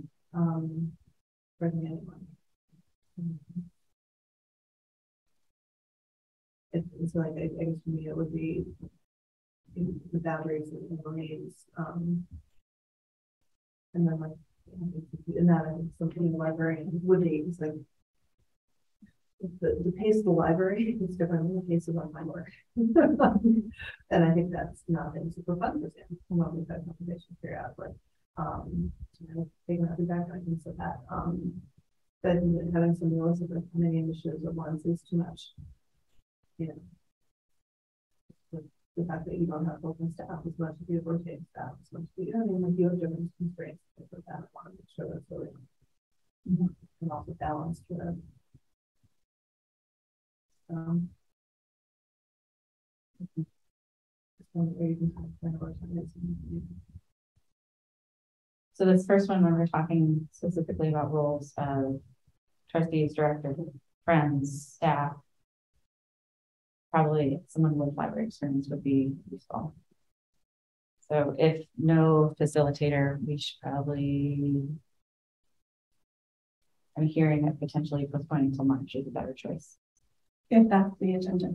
For anyone. It's like, I guess for me, it would be the boundaries and the names. And then, like, and that I think something in the library would be like the pace of the library is different than the pace of my work. And I think that's not been super fun for Sam. When we've had conversations periodically. Taking out the background things like that. But having some realistic with many initiatives at once is too much. You know, the fact that you don't have open staff as much as you have rotating staff as much as you, I mean, like you have different constraints with that. I want to make sure that's really and also balanced with so this first one, when we're talking specifically about roles of trustees, directors, friends, staff, probably someone with library experience would be useful. So if no facilitator, we should probably, I'm hearing that potentially postponing until March is a better choice. If that's the agenda.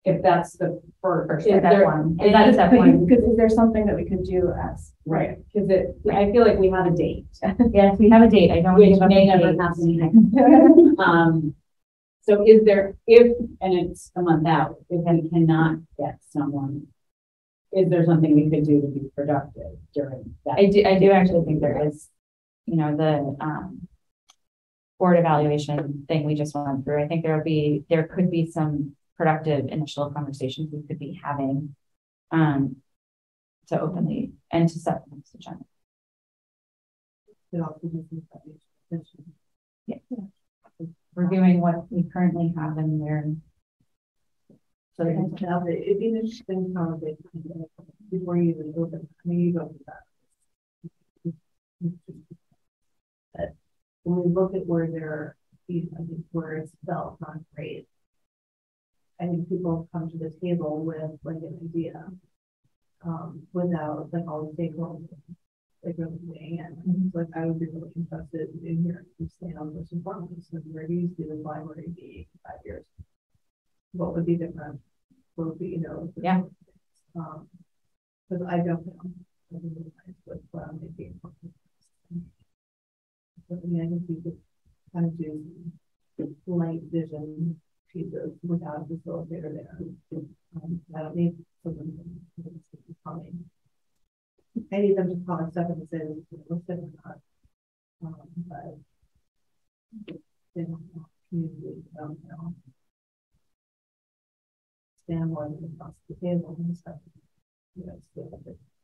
If that's the first, Is that one? Is that step one? Because is there something that we could do as right? Because I feel like we have a date. Yes, we have a date. I don't which may never happen. So is there, and it's a month out, if we cannot get someone, is there something we could do to be productive during that? I do actually think there is, you know, the board evaluation thing we just went through. I think there could be some productive initial conversations we could be having to openly and to set the next agenda. Yeah. Reviewing what we currently have and where. So it'd be an interesting conversation before you even open. I mean, you go through that. But when we look at where they're, I think where it's felt not great, I think people come to the table with like an idea without like all the stakeholders like really weighing in. Like I would be really interested in hearing you stand on first and foremost. So where do you see the library be in 5 years? What would be different? What would be, you know, yeah. Because I don't know. I don't realize what I'm thinking. I mean, I think we could kind of do light vision pieces without a facilitator there. I don't need someone coming. I need them to call stuff and say, let's sit or not. But they don't know community, don't know. Stand more than across the table and stuff. You know, so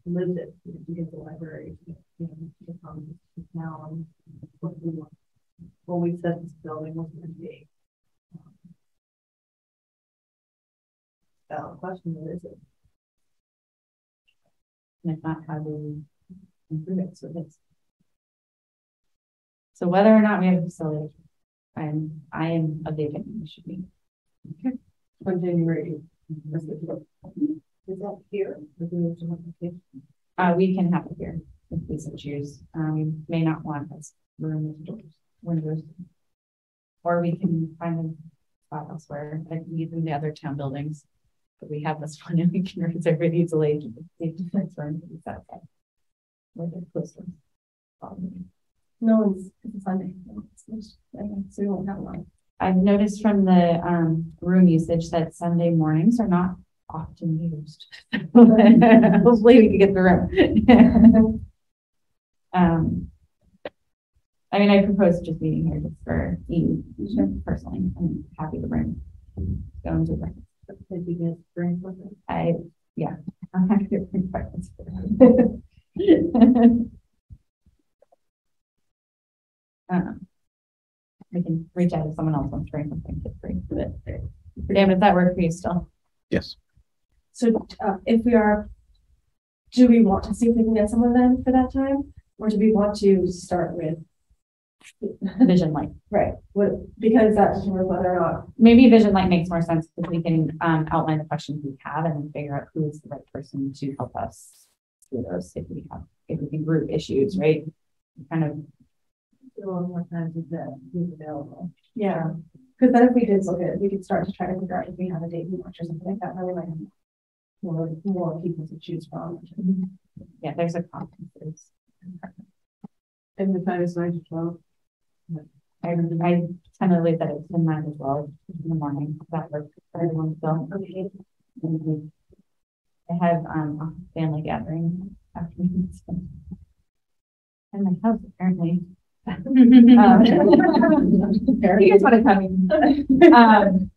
lived it to get the library, you know, to come to town. What we want. When we said this building was going to be. Question, what is it? And if not, how do we improve it? So whether or not we have a facility, I am of the opinion we should be. Okay. On January Is that here? We can have it here if we so choose. May not want this room with doors, windows. Or we can find a spot elsewhere, like using the other town buildings. But we have this one and we can reserve it easily. Where they're close to. No one's, it's a Sunday. So we won't have a lot. I've noticed from the room usage that Sunday mornings are not often used. Hopefully we can get the room. I mean, I propose just meeting here just for ease personally. I'm happy to bring go into breakfast. Yeah, I'm happy to bring breakfast. We can reach out if someone else wants to bring something to bring, but damn, does that work for you still? Yes. So if we are, do we want to see if we can get someone then for that time? Or do we want to start with Vision Light? right? Because that determines whether or not. Maybe Vision Light makes more sense because we can outline the questions we have and figure out who is the right person to help us through those if we can group issues, right? Kind of More times is that who's available. Yeah. Because then if we did look at it, we could start to try to figure out if we have a date in March or something like that. Then we might have more people to choose from. yeah, there's a conference. And the time is 9 to 12. I tentatively said it's 9 to 12 in the morning. That works for everyone still. Okay. I have a family gathering afternoons. And my house apparently. You guys want to come in.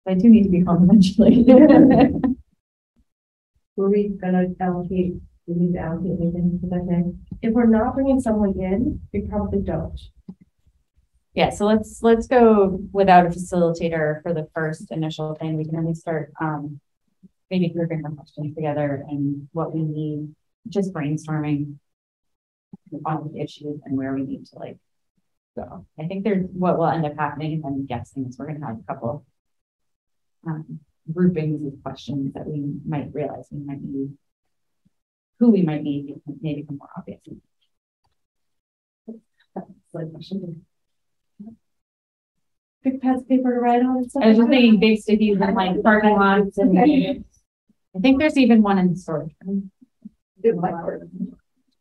I do need to be home eventually. Were we gonna allocate? We need to allocate anything for that day. If we're not bringing someone in, we probably don't. Yeah, so let's go without a facilitator for the first initial thing. We can only start maybe grouping our questions together and what we need, just brainstorming on the issues and where we need to like go. I think there's what will end up happening, if I'm guessing, is we're gonna have a couple groupings of questions that we might realize we might need, who we might need may become more obvious. That's like question. Big pads of paper to write on and stuff. I was just thinking big stickies and like parking lots and I think there's even one in the storage room.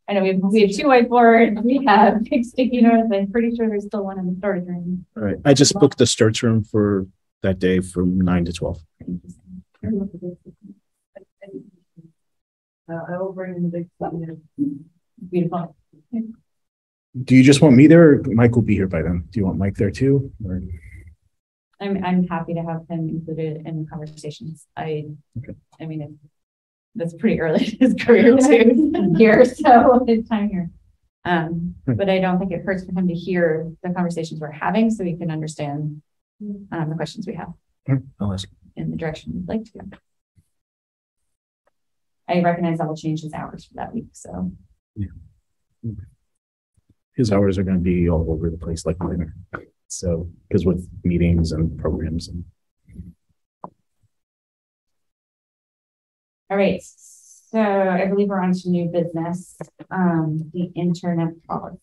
I know we have 2 whiteboards, we have big sticky notes. I'm pretty sure there's still one in the storage room. All right. I just booked the storage room for that day from 9 to 12. I will bring in the big stuff. Beautiful. Do you just want me there, or Mike will be here by then? Do you want Mike there too? Or? I'm happy to have him included in conversations. I mean, that's pretty early in his career too here, so it's time here. But I don't think it hurts for him to hear the conversations we're having so he can understand the questions we have I'll ask. in the direction we'd like to go. I recognize that will change his hours for that week, so. Yeah. His hours are going to be all over the place like mine. So, because with meetings and programs and. All right, so I believe we're on to new business, the internet policy.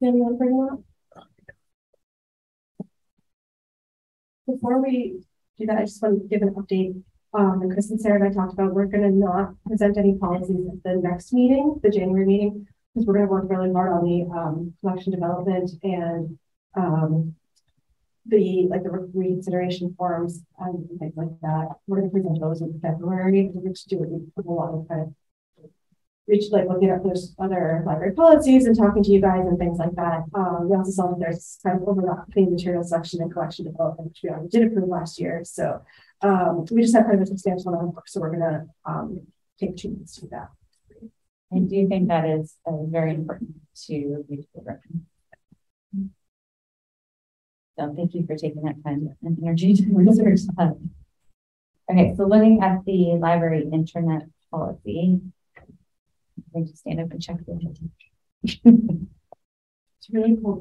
Anyone bring them up? Before we do that, I just want to give an update. And Chris and Sarah and I talked about, we're going to not present any policies at the next meeting, the January meeting, because we're going to work really hard on the collection development and the reconsideration forms and things like that. We're going to present those in February. We're going to do it with a lot of kind of looking at those other library policies and talking to you guys and things like that. We also saw that there's kind of overlap between material section and collection development, which we already did approve last year. So we just have kind of a substantial amount of work. So we're going to take 2 minutes to do that. I do think that is very important to reach the direction. So thank you for taking that time and energy to research that. Okay, so looking at the library internet policy, I just stand up and check the It's really cool.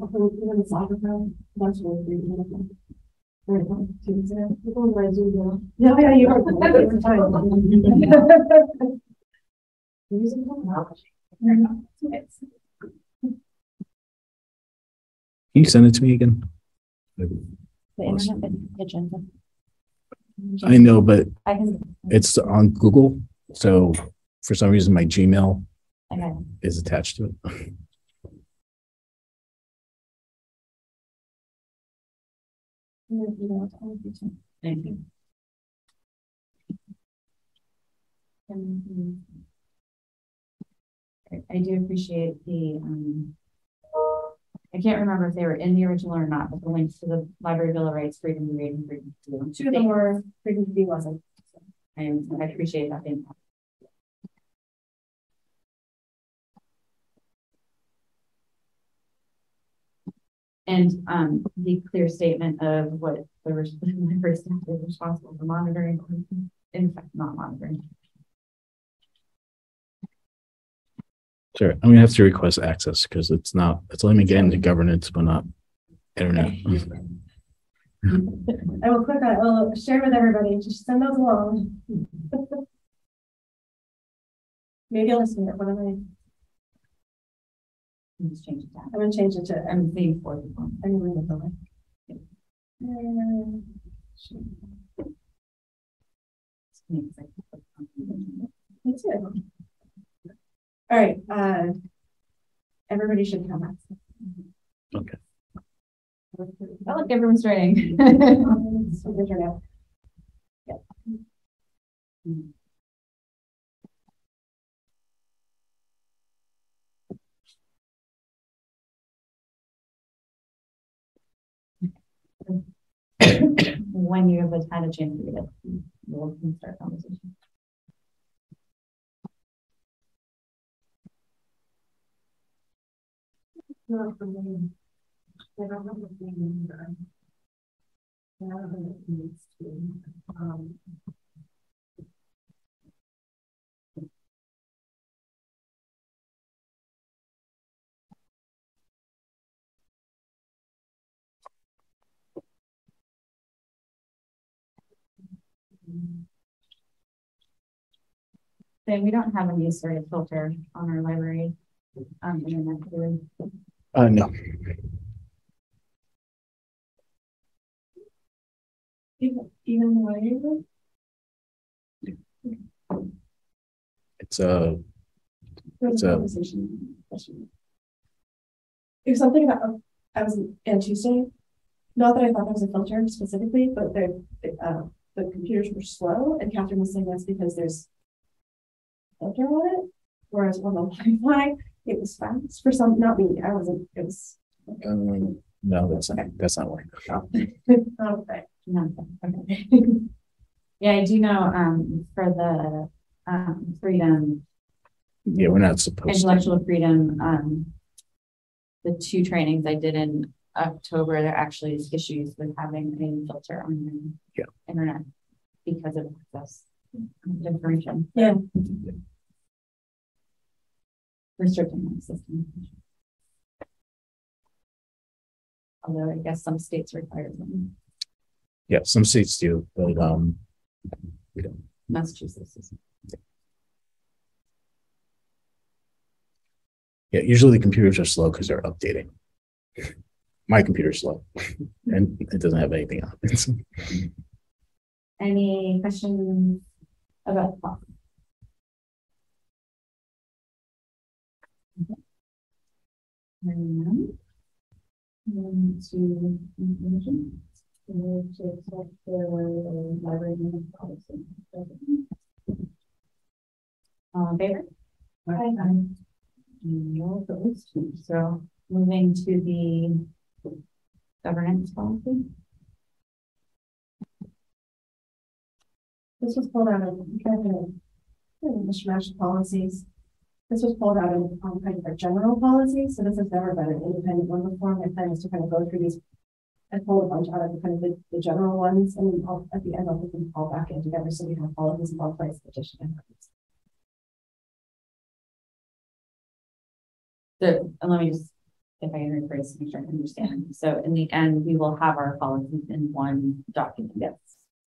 That's really beautiful. Yeah, yeah, you are. Using technology. Can you send it to me again? The internet agenda. I know, but I can. it's on Google. So for some reason, my Gmail Okay. is attached to it. Thank you. I do appreciate the, I can't remember if they were in the original or not, but the links to the Library Bill of Rights, freedom to read and freedom to do. Two of them were freedom to be wasn't. And I appreciate that being. And the clear statement of what the library staff is responsible for monitoring, in fact, not monitoring. Sure. I'm gonna have to request access because it's only been getting to governance, but not internet. I will click on it. I'll share with everybody. Just send those along. Maybe I'll listen to it. What am I? Let's change it down. I'm gonna change it to I'm leaving for the phone. I'm gonna leave it Me too. All right. Everybody should come back. Okay. I like everyone's writing. So good turnout. Yep. When you have had a chance to read it, we'll start conversation. No, for me, I don't know what they mean either. I don't know what it needs to. Then we don't have any sort of filter on our library internet. No. Even later. It's a conversation. It was something about I was on Tuesday. Not that I thought there was a filter specifically, but the computers were slow, and Catherine was saying that's because there's a filter on it. Whereas on the Wi-Fi, it was fast for some. Not me. I wasn't. It was. No, that's not working. Okay. No, okay. Yeah, I do know for the freedom. Yeah, we're not supposed intellectual freedom. The 2 trainings I did in October, there actually is issues with having a filter on the internet because of access information. Yeah. Restricting my system. Although I guess some states require them. Yeah, some states do, but we don't. Massachusetts isn't. Yeah, usually the computers are slow because they're updating. My computer's slow and it doesn't have anything on it. Any questions about the clock? Okay. To information. To accept the library policy. All in favor? Aye. No opposed. So moving to the governance policy. This was pulled out of mishmash policies. This was pulled out of kind of our general policy. So this has never been an independent one before. My plan is to kind of go through these and pull a bunch out of the kind of the general ones, and then at the end I'll put them all back in together so we have all of these in one place. And let me just if I can rephrase to make sure I understand. So in the end, we will have our policies in one document. Yes.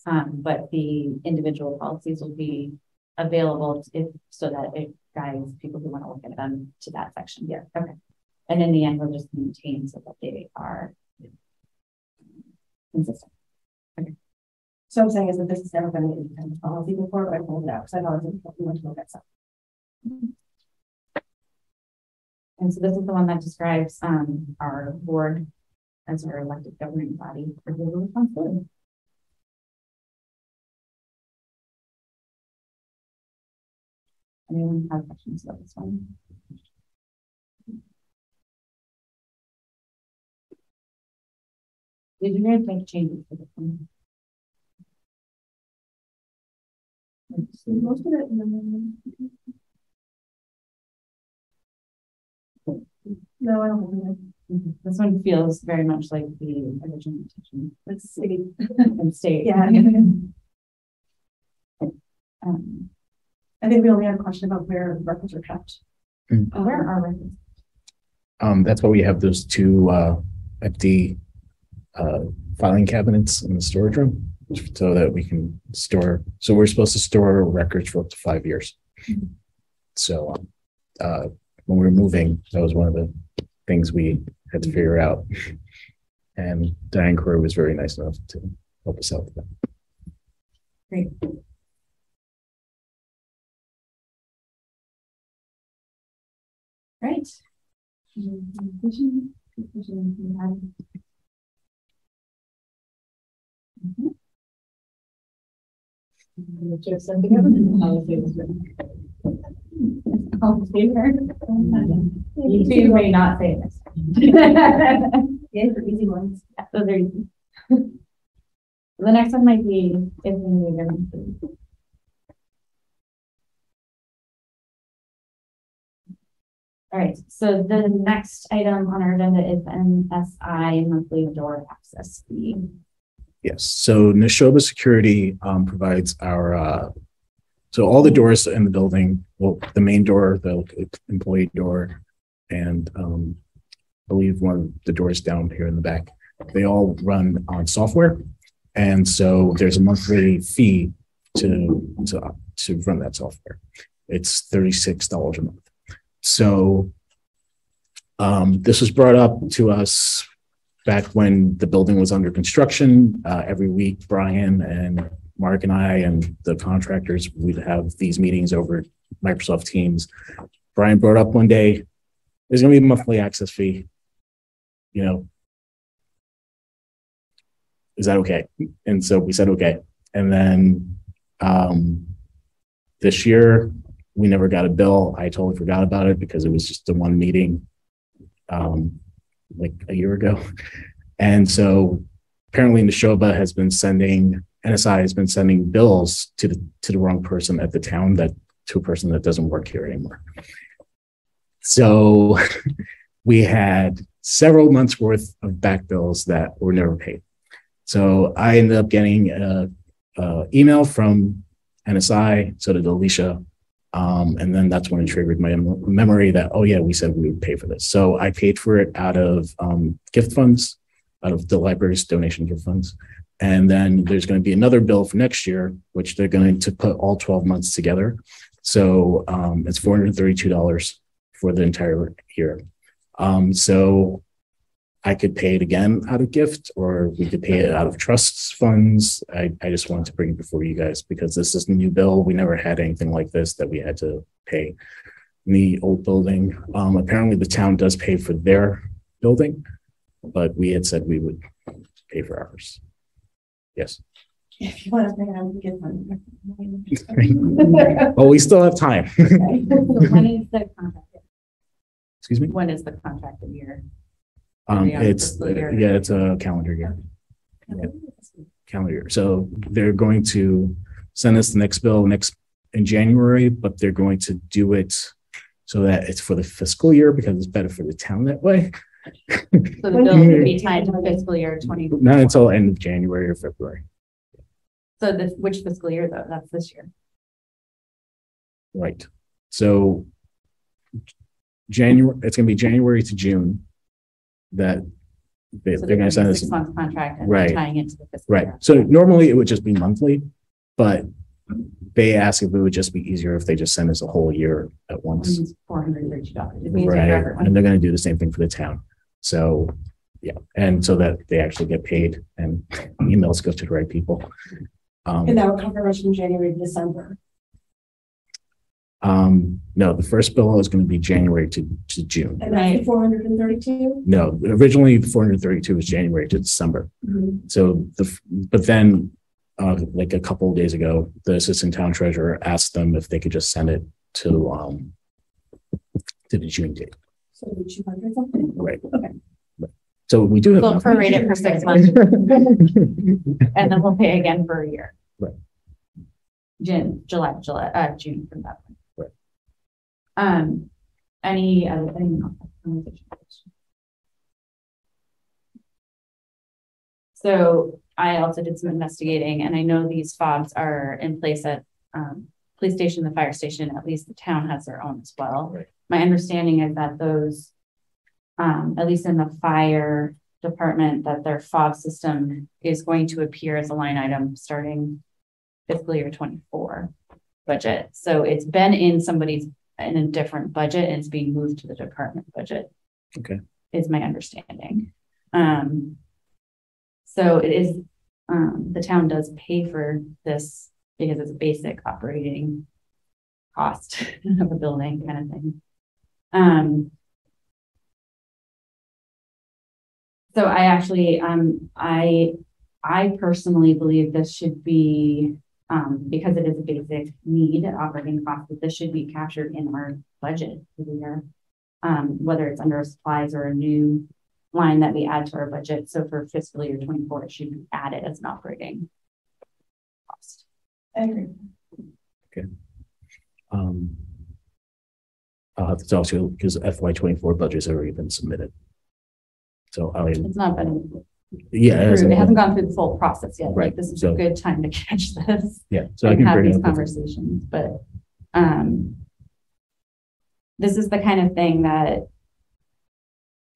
But the individual policies will be available so that it guides people who want to look at them to that section. Yeah. Okay. And in the end, we'll just maintain so that they are consistent. Okay. So I'm saying is that this has never been an independent policy before, but I pulled it out because I thought it was important to look at stuff. And so this is the one that describes our board as our elected governing body for global responsibility. Anyone have questions about this one? Did you guys make changes for this one? Most of it. No, I don't think This one feels very much like the original petition. it's state. And state. Yeah. I think we only had a question about where the records are kept. Where are records? That's why we have those two empty filing cabinets in the storage room so that we can store. So we're supposed to store records for up to 5 years. So when we were moving, that was one of the things we had to figure out. And Diane Corey was very nice enough to help us out with that. Great. Right. You may not say this. Yeah, for easy ones. Those are easy. The next one might be if we need them. All right, so the next item on our agenda is NSI monthly door access fee. Yes, so Neshoba Security provides our, so all the doors in the building, well, the main door, the employee door, and I believe one of the doors down here in the back, they all run on software. And so there's a monthly fee to run that software. It's $36 a month. So this was brought up to us back when the building was under construction. Every week, Brian and Mark and I and the contractors, we'd have these meetings over Microsoft Teams. Brian brought up one day, there's going to be a monthly access fee. You know, is that okay? And so we said, okay. And then this year, we never got a bill. I totally forgot about it because it was just the one meeting like a year ago. And so apparently NSI has been sending bills to the wrong person at the town, to a person that doesn't work here anymore. So we had several months worth of back bills that were never paid. So I ended up getting an email from NSI, so did Alicia. And then that's when it triggered my memory that, oh yeah, we said we would pay for this. So I paid for it out of gift funds, out of the library's donation gift funds. And then there's going to be another bill for next year, which they're going to put all 12 months together. So it's $432 for the entire year. So I could pay it again out of gift, or we could pay it out of trusts funds. I just wanted to bring it before you guys because this is the new bill. We never had anything like this that we had to pay in the old building. Apparently the town does pay for their building, but we had said we would pay for ours. Yes. If you want to bring it out, we get one. Well, we still have time. Okay. So when is the contract? Excuse me? When is the contracted year? It's a calendar year. Yeah. Calendar year. So they're going to send us the next bill in January, but they're going to do it so that it's for the fiscal year because it's better for the town that way. So the bill would be tied to fiscal year 20. Not until end of January or February. So which fiscal year though? That's this year. Right. So January, it's going to be January to June. that they're So going to send us. 6 month contract and Right. tying into the fiscal Right. year. So normally it would just be monthly, but they asked if it would just be easier if they just send us a whole year at once. It's $432. It means it for Right. everyone. And they're going to do the same thing for the town. So, yeah. And so that they actually get paid and emails go to the right people. And that would cover us from January to December. No, the first bill is going to be January to June. And that's the 432? No, originally the 432 was January to December. So but then like a couple of days ago, the assistant town treasurer asked them if they could just send it to the June date. So 200 something? Right. So we do have. We'll prorate it for 6 months and then we'll pay again for a year. Right. June from that point. Right. Any other thing? So I also did some investigating, and I know these fobs are in place at police station, the fire station. At least the town has their own as well. Right. My understanding is that those, at least in the fire department, that their fob system is going to appear as a line item starting fiscal year 24 budget. So it's been in a different budget, and it's being moved to the department budget. Okay. Is my understanding. So it is, the town does pay for this because it's a basic operating cost of a building kind of thing. So I actually, I personally believe this should be, because it is a basic need, operating cost, that this should be captured in our budget for the year, whether it's under supplies or a new line that we add to our budget. So for fiscal year 24, it should be added as an operating cost. I agree. Okay. I'll have to talk to you because FY24 budget's already been submitted. So It's not been it hasn't gone through the full process yet. Right. Like, this is So- a good time to catch this. Yeah. So I and can have bring it these up. conversations, but this is the kind of thing that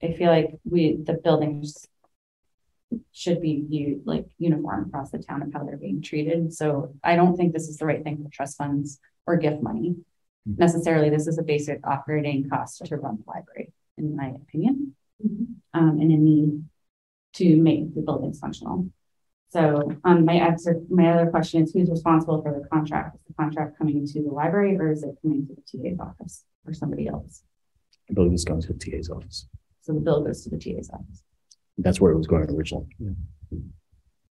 I feel like the buildings should be viewed like uniform across the town of how they're being treated. So I don't think this is the right thing for trust funds or gift money. Necessarily, this is a basic operating cost to run the library, in my opinion, and a need to make the buildings functional. So my other question is, who's responsible for the contract? Is the contract coming to the library, or is it coming to the TA's office or somebody else? I believe it's going to the TA's office. So the bill goes to the TA's office. That's where it was going originally. Yeah.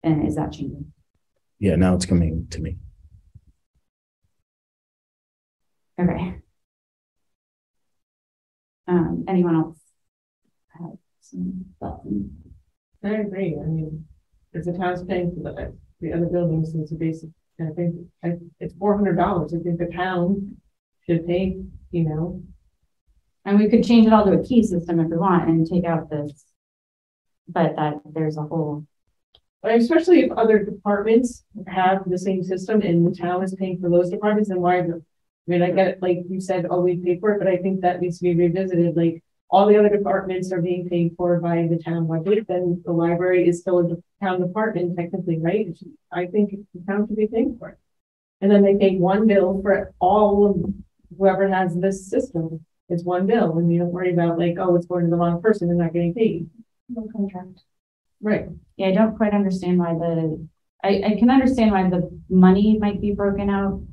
And is that changing? Yeah, now it's coming to me. Okay. Anyone else have some thoughts? I agree. I mean, if the town's paying for the other buildings, it's a basic, I think it's $400. I think the town should pay, And we could change it all to a key system if we want and take out this, but that there's a whole. Especially if other departments have the same system and the town is paying for those departments, then why? I mean, I get it, like you said, oh, we pay for it, but I think that needs to be revisited. Like, all the other departments are being paid for by the town budget, then the library is still a town department technically, right? I think the town should be paying for it. And then they pay one bill for all of whoever has this system. It's one bill, and you don't worry about like, oh, it's going to the wrong person and not getting paid. No contract. Right. Yeah, I don't quite understand why I can understand why the money might be broken out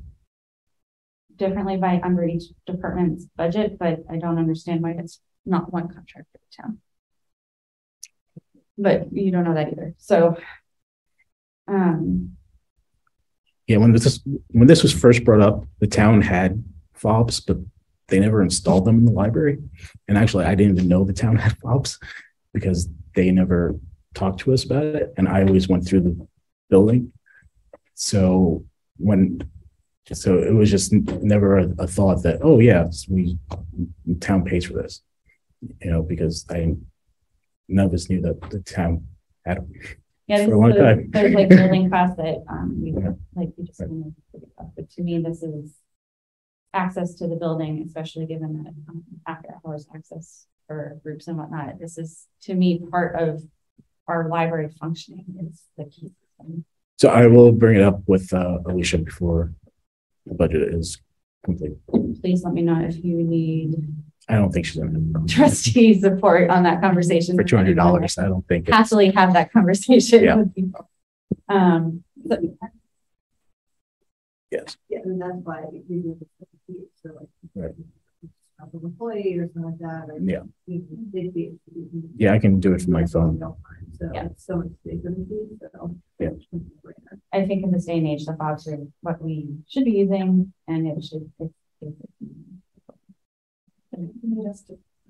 differently by under each department's budget, but I don't understand why it's not one contract for the town. But you don't know that either. So Yeah, when this was first brought up, the town had fobs, but they never installed them in the library. And actually, I didn't even know the town had fobs because they never talked to us about it. And I always went through the building. So it was just never a thought that, oh yeah, the town pays for this, because none of us knew that the town had them. yeah, for a long time. There's like building costs that we just but to me this is access to the building, especially given that after hours access for groups and whatnot. This is, to me, part of our library functioning is the key system. So I will bring it up with Alicia before the budget is complete. Please let me know if you need I don't think she's going to trustee support on that conversation. for $200. I don't think it's, Happily have that conversation Yeah. with people. But yes. Yeah, and that's why we do the, so like, Right. an employee or something like that, or. Yeah. They'd be. Yeah, I can do it from my phone. So Yeah. it's so much safer than these, so. Yeah. I think in this day and age, the fobs are what we should be using, and it should.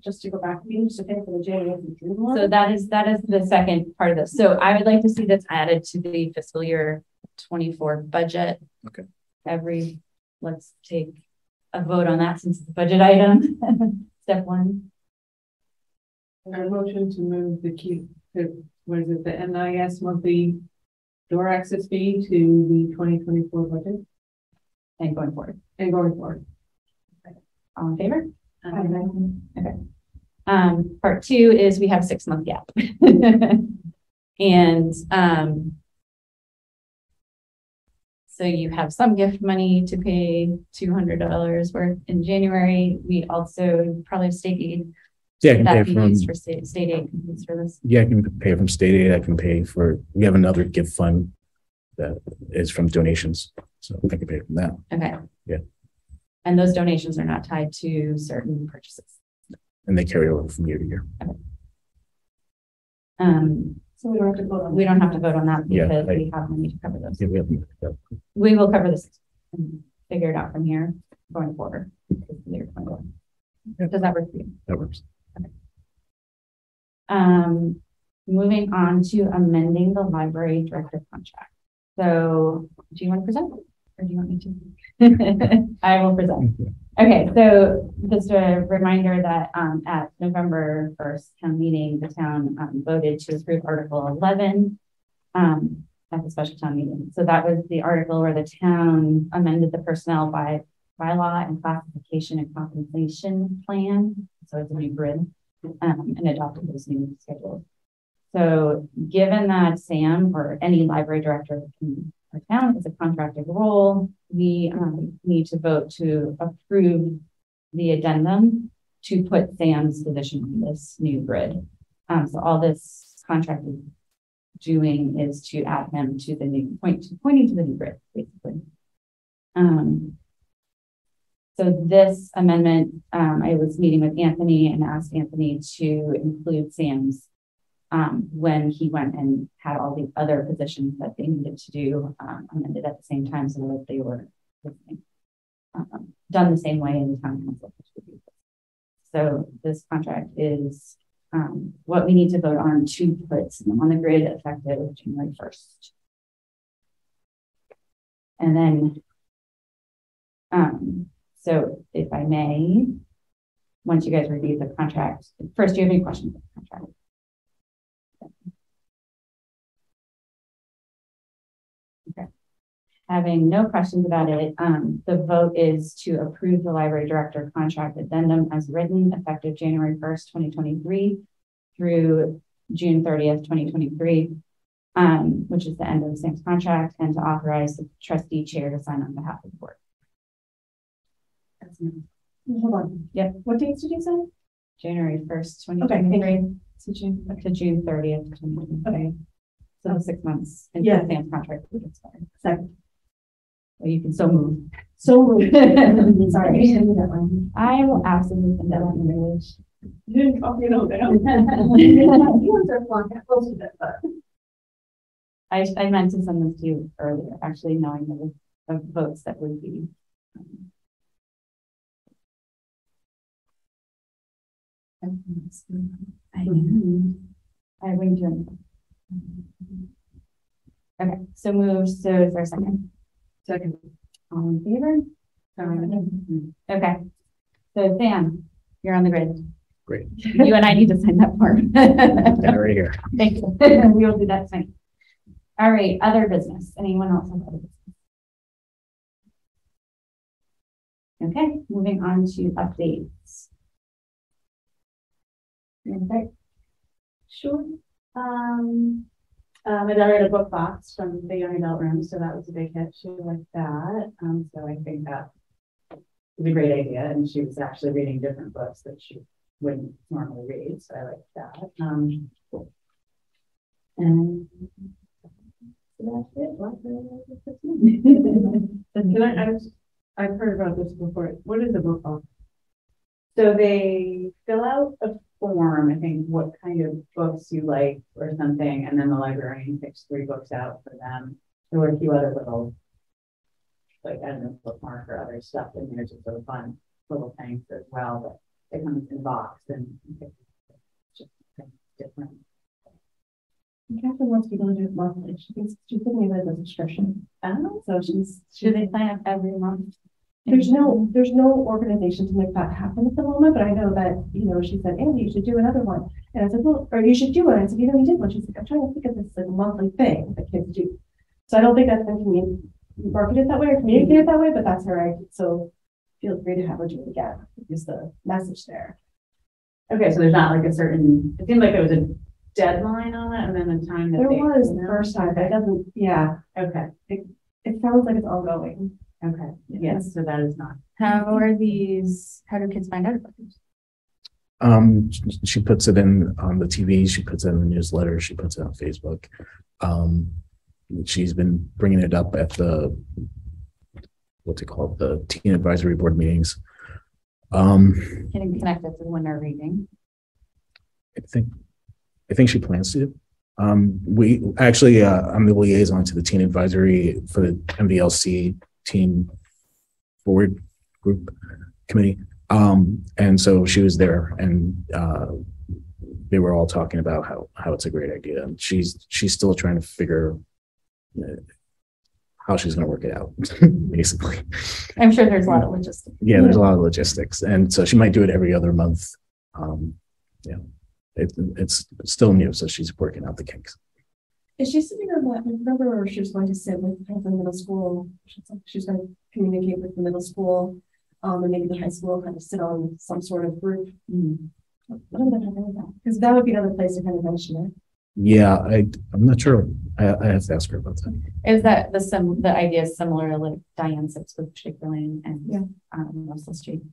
Just to go back, we need to pay for the January and June one. So that is the second part of this. So I would like to see this added to the fiscal year 24 budget. Okay. Let's take a vote on that since it's a budget item. Step one. Our motion to move the what is it, the NIS monthly door access fee to the 2024 budget And going forward. and going forward. All in favor? Okay. Part two is we have 6-month gap. And so you have some gift money to pay $200 worth in January. We also probably have state aid. Yeah, I can That pay be from, used for state aid for this. yeah, I can pay from state aid. I can pay for, we have another gift fund that is from donations. So I can pay from that. Okay. Yeah. And those donations are not tied to certain purchases. And they carry over from year to year. So we don't have to vote on. We don't have to vote on that Yeah, because I- we have money to cover those. Yeah, we have, We will cover this and figure it out from here going forward. Does that work for you? that works. Moving on to amending the library director contract. So do you want to present or do you want me to? I will present. Okay, so just a reminder that at November 1st town meeting, the town voted to approve Article 11 at the special town meeting. So that was the article where the town amended the personnel bylaw and classification and compensation plan. So it's a new grid and adopted those new schedules. So given that Sam or any library director in our town is a contracted role, we need to vote to approve the addendum to put Sam's position on this new grid. So all this contract is doing is to add him to the new pointing to the new grid, basically. So this amendment, I was meeting with Anthony and asked Anthony to include Sam's when he went and had all the other positions that they needed to do amended at the same time so that they were done the same way in the town council. So this contract is what we need to vote on to put them on the grid effective January 1st. And then, so if I may, once you guys review the contract, first, do you have any questions on the contract? Okay. Having no questions about it, the vote is to approve the library director contract addendum as written effective January 1st, 2023 through June 30th, 2023, which is the end of Sam's contract, and to authorize the trustee chair to sign on behalf of the board. Hold on. Yep. What dates did you say? January 1st, Okay, 2023 to June. to June 30th, 2023. Okay. So 6 months until Yeah. Sam's contract would expire. Second. Well, you can so move. So moved. Sorry. Send me that one. I will absolutely send that one in English. You didn't copy it over. You ones are flying close to that, but. I meant to send this to you earlier, actually knowing the votes that would be. I wouldn't do anything. Okay, so moved. So is there a second? Second. All in favor? Okay. So Sam, you're on the grid. Great. You and I need to sign that form. Yeah, right here. Thank you. We will do that tonight. All right, other business. Anyone else have other business? Okay, moving on to updates. Okay. Sure. My daughter had a book box from the young adult room, so that was a big hit. She liked that. So I think that was a great idea. And she was actually reading different books that she wouldn't normally read. So I liked that. And so that's it. I've heard about this before. What is a book box? So they fill out a form, I think, what kind of books you like or something, and then the librarian picks 3 books out for them. There were a few other little, like, I don't know, bookmark or other stuff in there, just sort of fun little things as well, but it comes in a box and just different. Catherine wants people to do it monthly. She's thinking about the subscription. Oh, So Should they sign up every month? there's no organization to make that happen at the moment, but I know that, she said, Andy, you should do another one. And I said, well, or you should do one. I said, we did one. She's like, I'm trying to think of this like monthly thing that kids do. So I don't think that's been marketed that way or communicated that way, but that's her idea. So feel free to have her do it again. Use the message there. okay, so there's not like a certain, it seemed like there was a deadline on it and then the time that There they, was the first time, but it doesn't, okay, it sounds like it's ongoing. okay, yes, so that is not. How do kids find out about these? She puts it in on the TV, she puts it in the newsletter, she puts it on Facebook. She's been bringing it up at the, the teen advisory board meetings. Getting connected to when they're reading. I think she plans to. We actually, I'm the liaison to the teen advisory for the MVLC teen forward group committee. And so she was there and they were all talking about how it's a great idea. And she's still trying to figure how she's going to work it out, basically. I'm sure there's a lot of logistics. Yeah, there's a lot of logistics. And so she might do it every other month. It's still new, so she's working out the kinks. Is she sitting on that? I remember she was going to sit with the middle school. She's going to communicate with the middle school, and maybe the high school, kind of sit on some sort of group. Because that would be another place to kind of mention it. Yeah, I'm not sure. I have to ask her about that. Is that the idea is similar to like Diane sits with Chick-fil-A and Russell Street?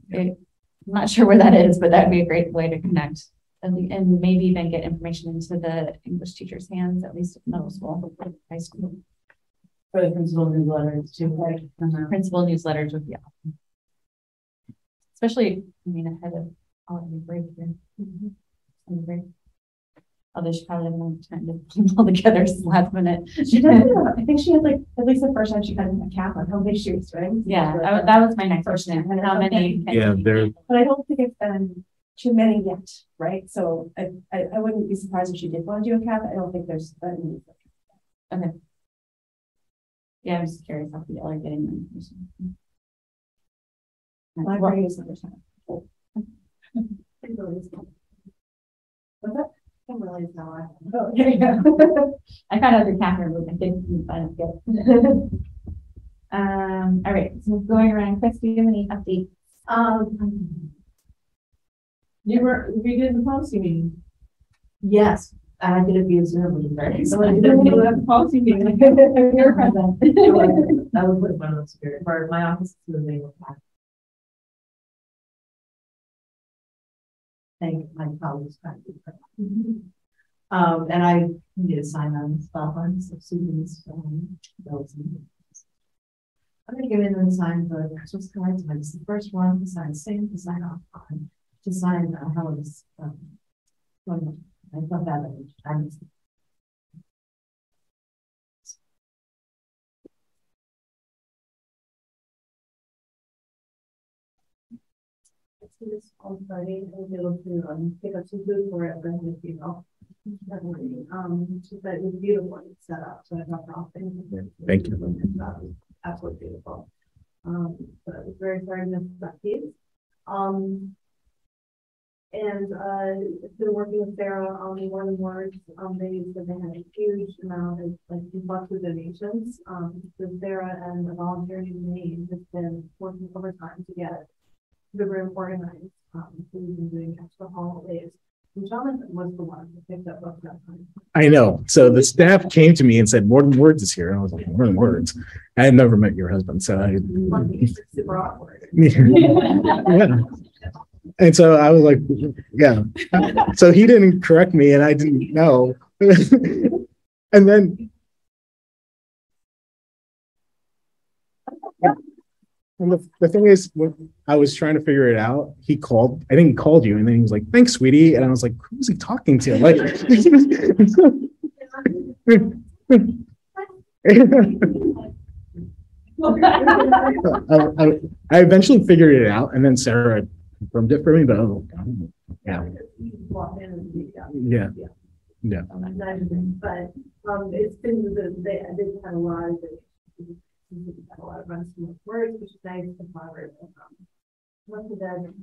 Yeah. I'm not sure where that is, but that would be a great way to connect and maybe even get information into the English teachers' hands, at least at middle school, high school. For the principal newsletters too, like principal newsletters would be awesome. Especially, ahead of all the break here. Although she probably didn't have time to put them all together last minute. She doesn't. I think she had at least the first time she had a cap on how big she was doing. Yeah, that was my next question. How many? Yeah, but I don't think it's been too many yet, right? So I wouldn't be surprised if she did want to do a cap. I don't think there's a need. Okay. Yeah, I'm just curious how people are getting the information. Library is another time. What's that? I realize now. Oh, there you go. I found out the Catherine movement. I didn't find it yet. All right. So going around, Chris, do you have any updates? We did the policy meeting. Yes, I did it via Zoom. So I didn't know that policy meeting. You're present. That was one of those spirit for my office to the name of that. Thank my colleagues. And I need to sign on stuff on Susan's those. I'm gonna give in and sign the Christmas cards. But it's the first one to sign, same to sign off on, to sign Helen's. I thought that I missed it. This on Friday, I'll be able to pick up some food for it, but with you know, that it was beautiful and set up. So I dropped off things. Thank you. That was absolutely beautiful. But I was very sorry to miss that piece. And I've been working with Sarah on the One Words. They said they had a huge amount of influx of donations. So Sarah and the volunteer name has been working overtime to get the room organized. We've been doing extra holidays. And Jonathan was the one who picked up that time. I know. So the staff came to me and said, More Than Words is here. And I was like, More Than Words. I had never met your husband. So I Super awkward. yeah. And so I was like, yeah. So he didn't correct me and I didn't know. And then and the thing is, when I was trying to figure it out, he called, I think he called you, and then he was like, thanks, sweetie. And I was like, who's he talking to? Like, I eventually figured it out, and then Sarah confirmed it for me, but I was like, yeah. Yeah. But it's been they've had a lot of runs from words, which is nice to collaborate. Once again,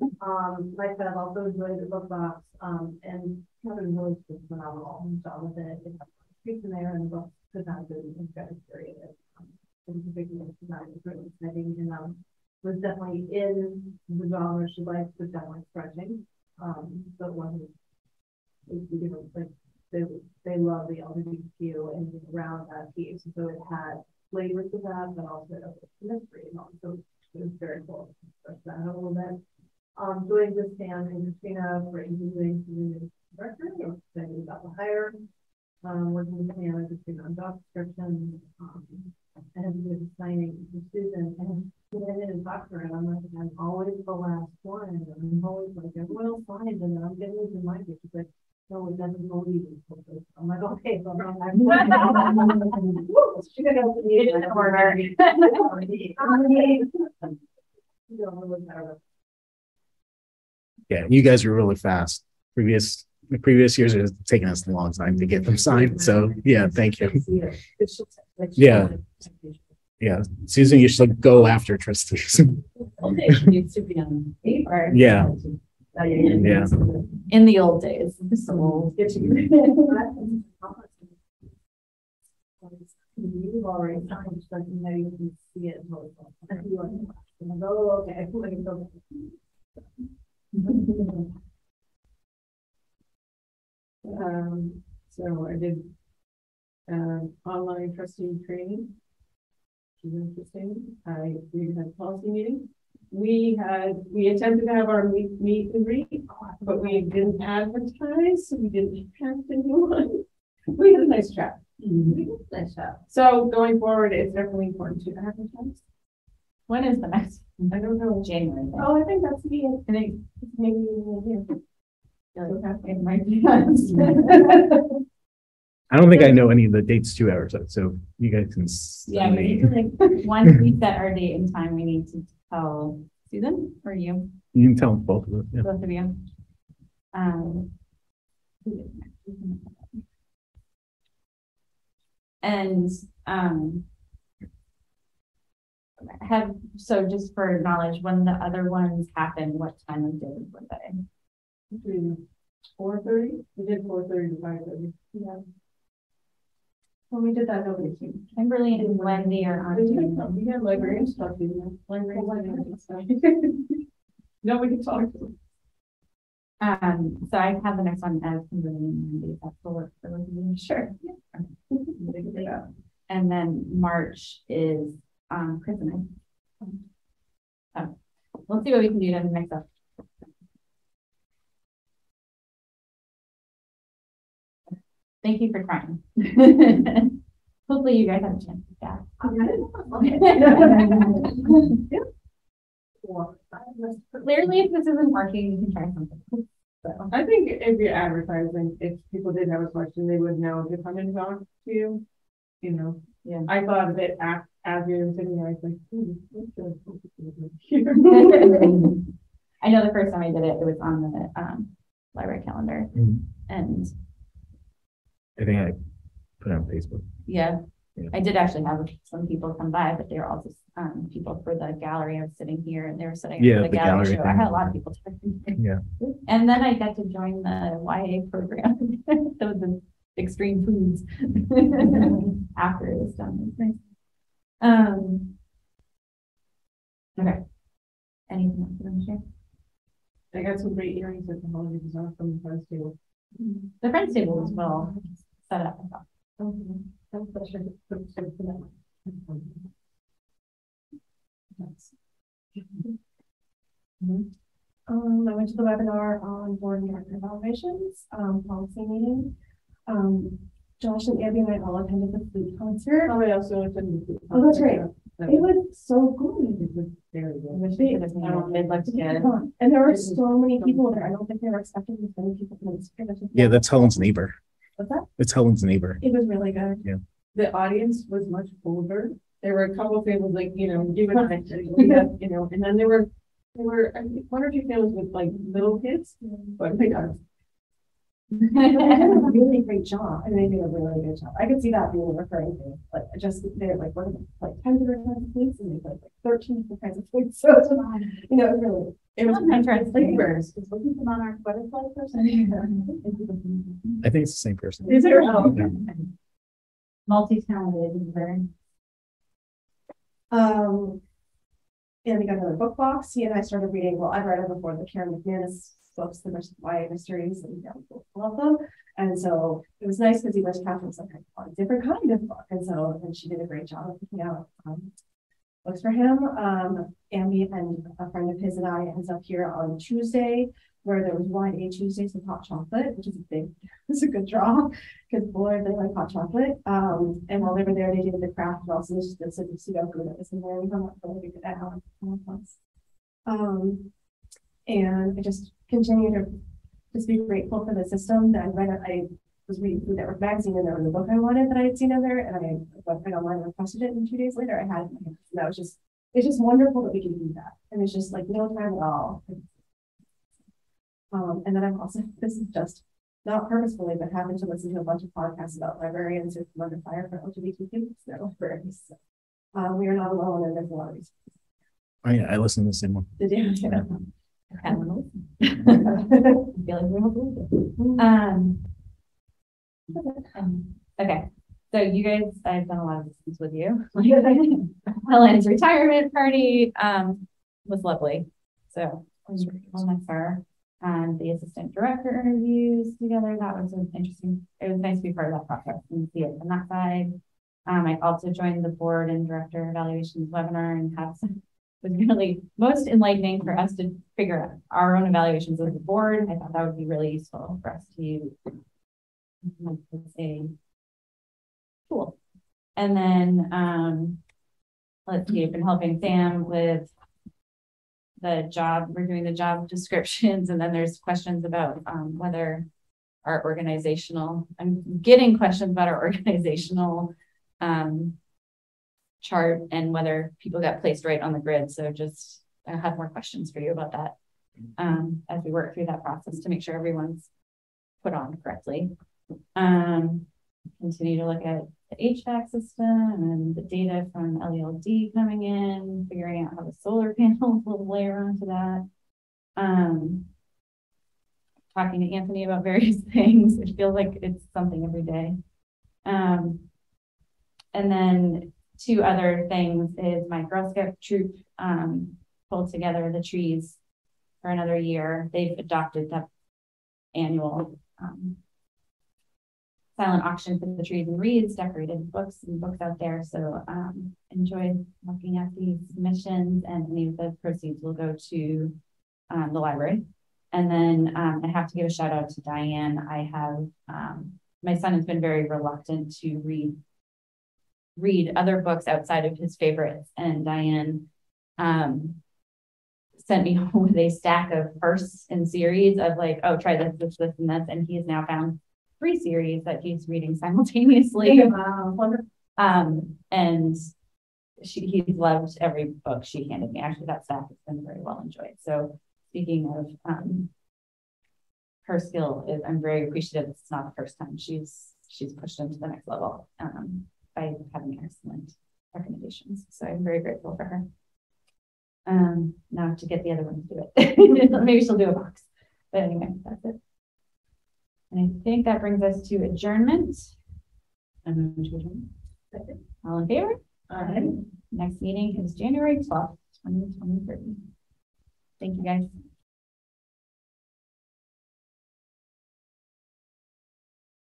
like that, I've also enjoyed the book box, and Kevin really did a phenomenal job with it. It has streets in there, and the book could not be very creative. It was a big design, it was really exciting, and was definitely in the genre she likes, but definitely stretching. So it wasn't, like they love the LGBTQ and around that piece, so it had flavors of that, but also mystery and all. So it was very cool. Stretch that a little bit. Doing this Sam and Christina for interviewing the director, or saying about the hire. Working with Sam and Christina on job descriptions, and with signing for Susan. And I didn't talk to her, and I'm like, I'm always the last one, and I'm always like, everyone else signs, and then I'm getting this in my case. She's like, no, it doesn't believe it. I'm like, okay, so I'm Yeah, you guys were really fast. The previous years it's taken us a long time to get them signed. So yeah, thank you. Yeah. Yeah. Susan, you should go after Tristan. Yeah. Yeah. In the old days. So You've already signed something that you can see it. Oh, okay. So I did online trustee training, which is interesting. We had a policy meeting. We attempted to have our meet and greet, but we didn't advertise, so we didn't have anyone. We had a nice chat. Nice chat. So going forward, it's definitely important to advertise. when is the next? I don't know. January. Oh, I think that's me. I think maybe we'll hear. It might be us. I don't think I know any of the dates too, hours, so you guys can. Yeah, we need to, like, once we set our date and time, we need to tell Susan or you. You can tell both of them. Yeah. Both of you. And so just for knowledge, when the other ones happen, what time of day were they? Between 4:30. We did 4:30 to 5:30. Yeah. When we did that, nobody came. Kimberly and Wendy are on. We had librarians talk to you. Librarians stuff. Nobody talked to them. So I have the next one as Kimberly and Wendy. That's the work for you. Sure. Yeah. And then March is Chris and I. So we'll see what we can do to mix up. Thank you for trying. Hopefully you guys have a chance to chat. Clearly, if this isn't working, you can try something. So I think if you're advertising, if people did have a question, they would know to come and talk to you. You know, yeah. I thought of it as we were sitting there. I was like, I know the first time I did it, it was on the library calendar, and I think I put it on Facebook. Yeah, I did actually have some people come by, but they were all just people for the gallery. I was sitting here and they were sitting for the gallery show. I had a lot of people talking. Yeah. And then I got to join the YA program. Those are extreme foods after it was done. It was nice. Okay. Anything else you want to share? I got some great earrings at the holiday bazaar from the friends table. The friends table was well set up, I thought. I went to the webinar on board and director evaluations, policy meeting. Josh and Abby and I all attended the flute concert. Oh, I also attended. Oh, that's right. It was so good. It was very good. It looked good. And there were so many people there. I don't think they were expecting as many people to the Yeah, that's Helen's neighbor. What's that? It's Helen's neighbor. It was really good. Yeah. The audience was much older. There were a couple of families like, you know, you know, and then there were I think, one or two families with like little kids, but they got They did a really great job. And they did a really good job. I could see that being a recurring thing. Like just they're like what like 10 different kinds of foods and they put like 13 different kinds of foods. So it's you know, it was interesting. Is looking for monarch butterfly person? I think it's the same person. Is there Multi-talented, very. And we got another book box. He and I started reading. Well, I've read it before, the Karen McManus books, the YA mysteries, and love them. And so it was nice because he was Catholic, like a different kind of book. And so and she did a great job of picking out books for him. Ambi and a friend of his and I ends up here on Tuesday, where there was YA Tuesdays with hot chocolate, which is it's a good draw because boy, they like hot chocolate. And while they were there, they did the craft and also just the Sudoku that was in there. We hung up really good at Alan. And I just continue to just be grateful for the system that I was reading Food Network magazine and there was a book I wanted that I had seen in there and I went right online and requested it and 2 days later I had it in my hands. And that was just, it's just wonderful that we can do that. And it's just like no time at all. And then I'm also, this is just not purposefully, but happened to listen to a bunch of podcasts about librarians who come under fire for LGBTQ libraries. So, we are not alone and there's a lot of reasons. Oh yeah, I listened to the same one. Did you? Yeah. I feel like we're all doing it. Okay. So you guys, I've done a lot of things with you. Helen's retirement party was lovely. So I met her. The assistant director interviews together. That was interesting. It was nice to be part of that process and see it from that side. I also joined the board and director evaluations webinar and have some. Was really most enlightening for us to figure out our own evaluations as a board. I thought that would be really useful for us to say cool. And then let's see, I've been helping Sam with the job. We're doing the job descriptions, and then there's questions about whether our organizational, I'm getting questions about our organizational chart and whether people got placed right on the grid. So just I have more questions for you about that as we work through that process to make sure everyone's put on correctly. Continue to look at the HVAC system and the data from LELD coming in, figuring out how the solar panels will layer onto that. Talking to Anthony about various things. It feels like it's something every day. And then 2 other things is my Girl Scout troop pulled together the trees for another year. They've adopted the annual silent auction for the trees and reads, decorated books and books out there. So enjoyed looking at these submissions, and any of the proceeds will go to the library. And then I have to give a shout out to Diane. I have my son has been very reluctant to read other books outside of his favorites, and Diane sent me home with a stack of firsts in series of like, oh, try this, this, this, and this, and he has now found 3 series that he's reading simultaneously. And he's loved every book she handed me. Actually, that stack has been very well enjoyed. So speaking of her skill, I'm very appreciative. It's not the first time she's pushed into the next level. By having excellent recommendations. So I'm very grateful for her. Now to get the other one to do it. Maybe she'll do a box. But anyway, that's it. And I think that brings us to adjournment. All in favor? All right. Next meeting is January 12th, 2023. Thank you guys.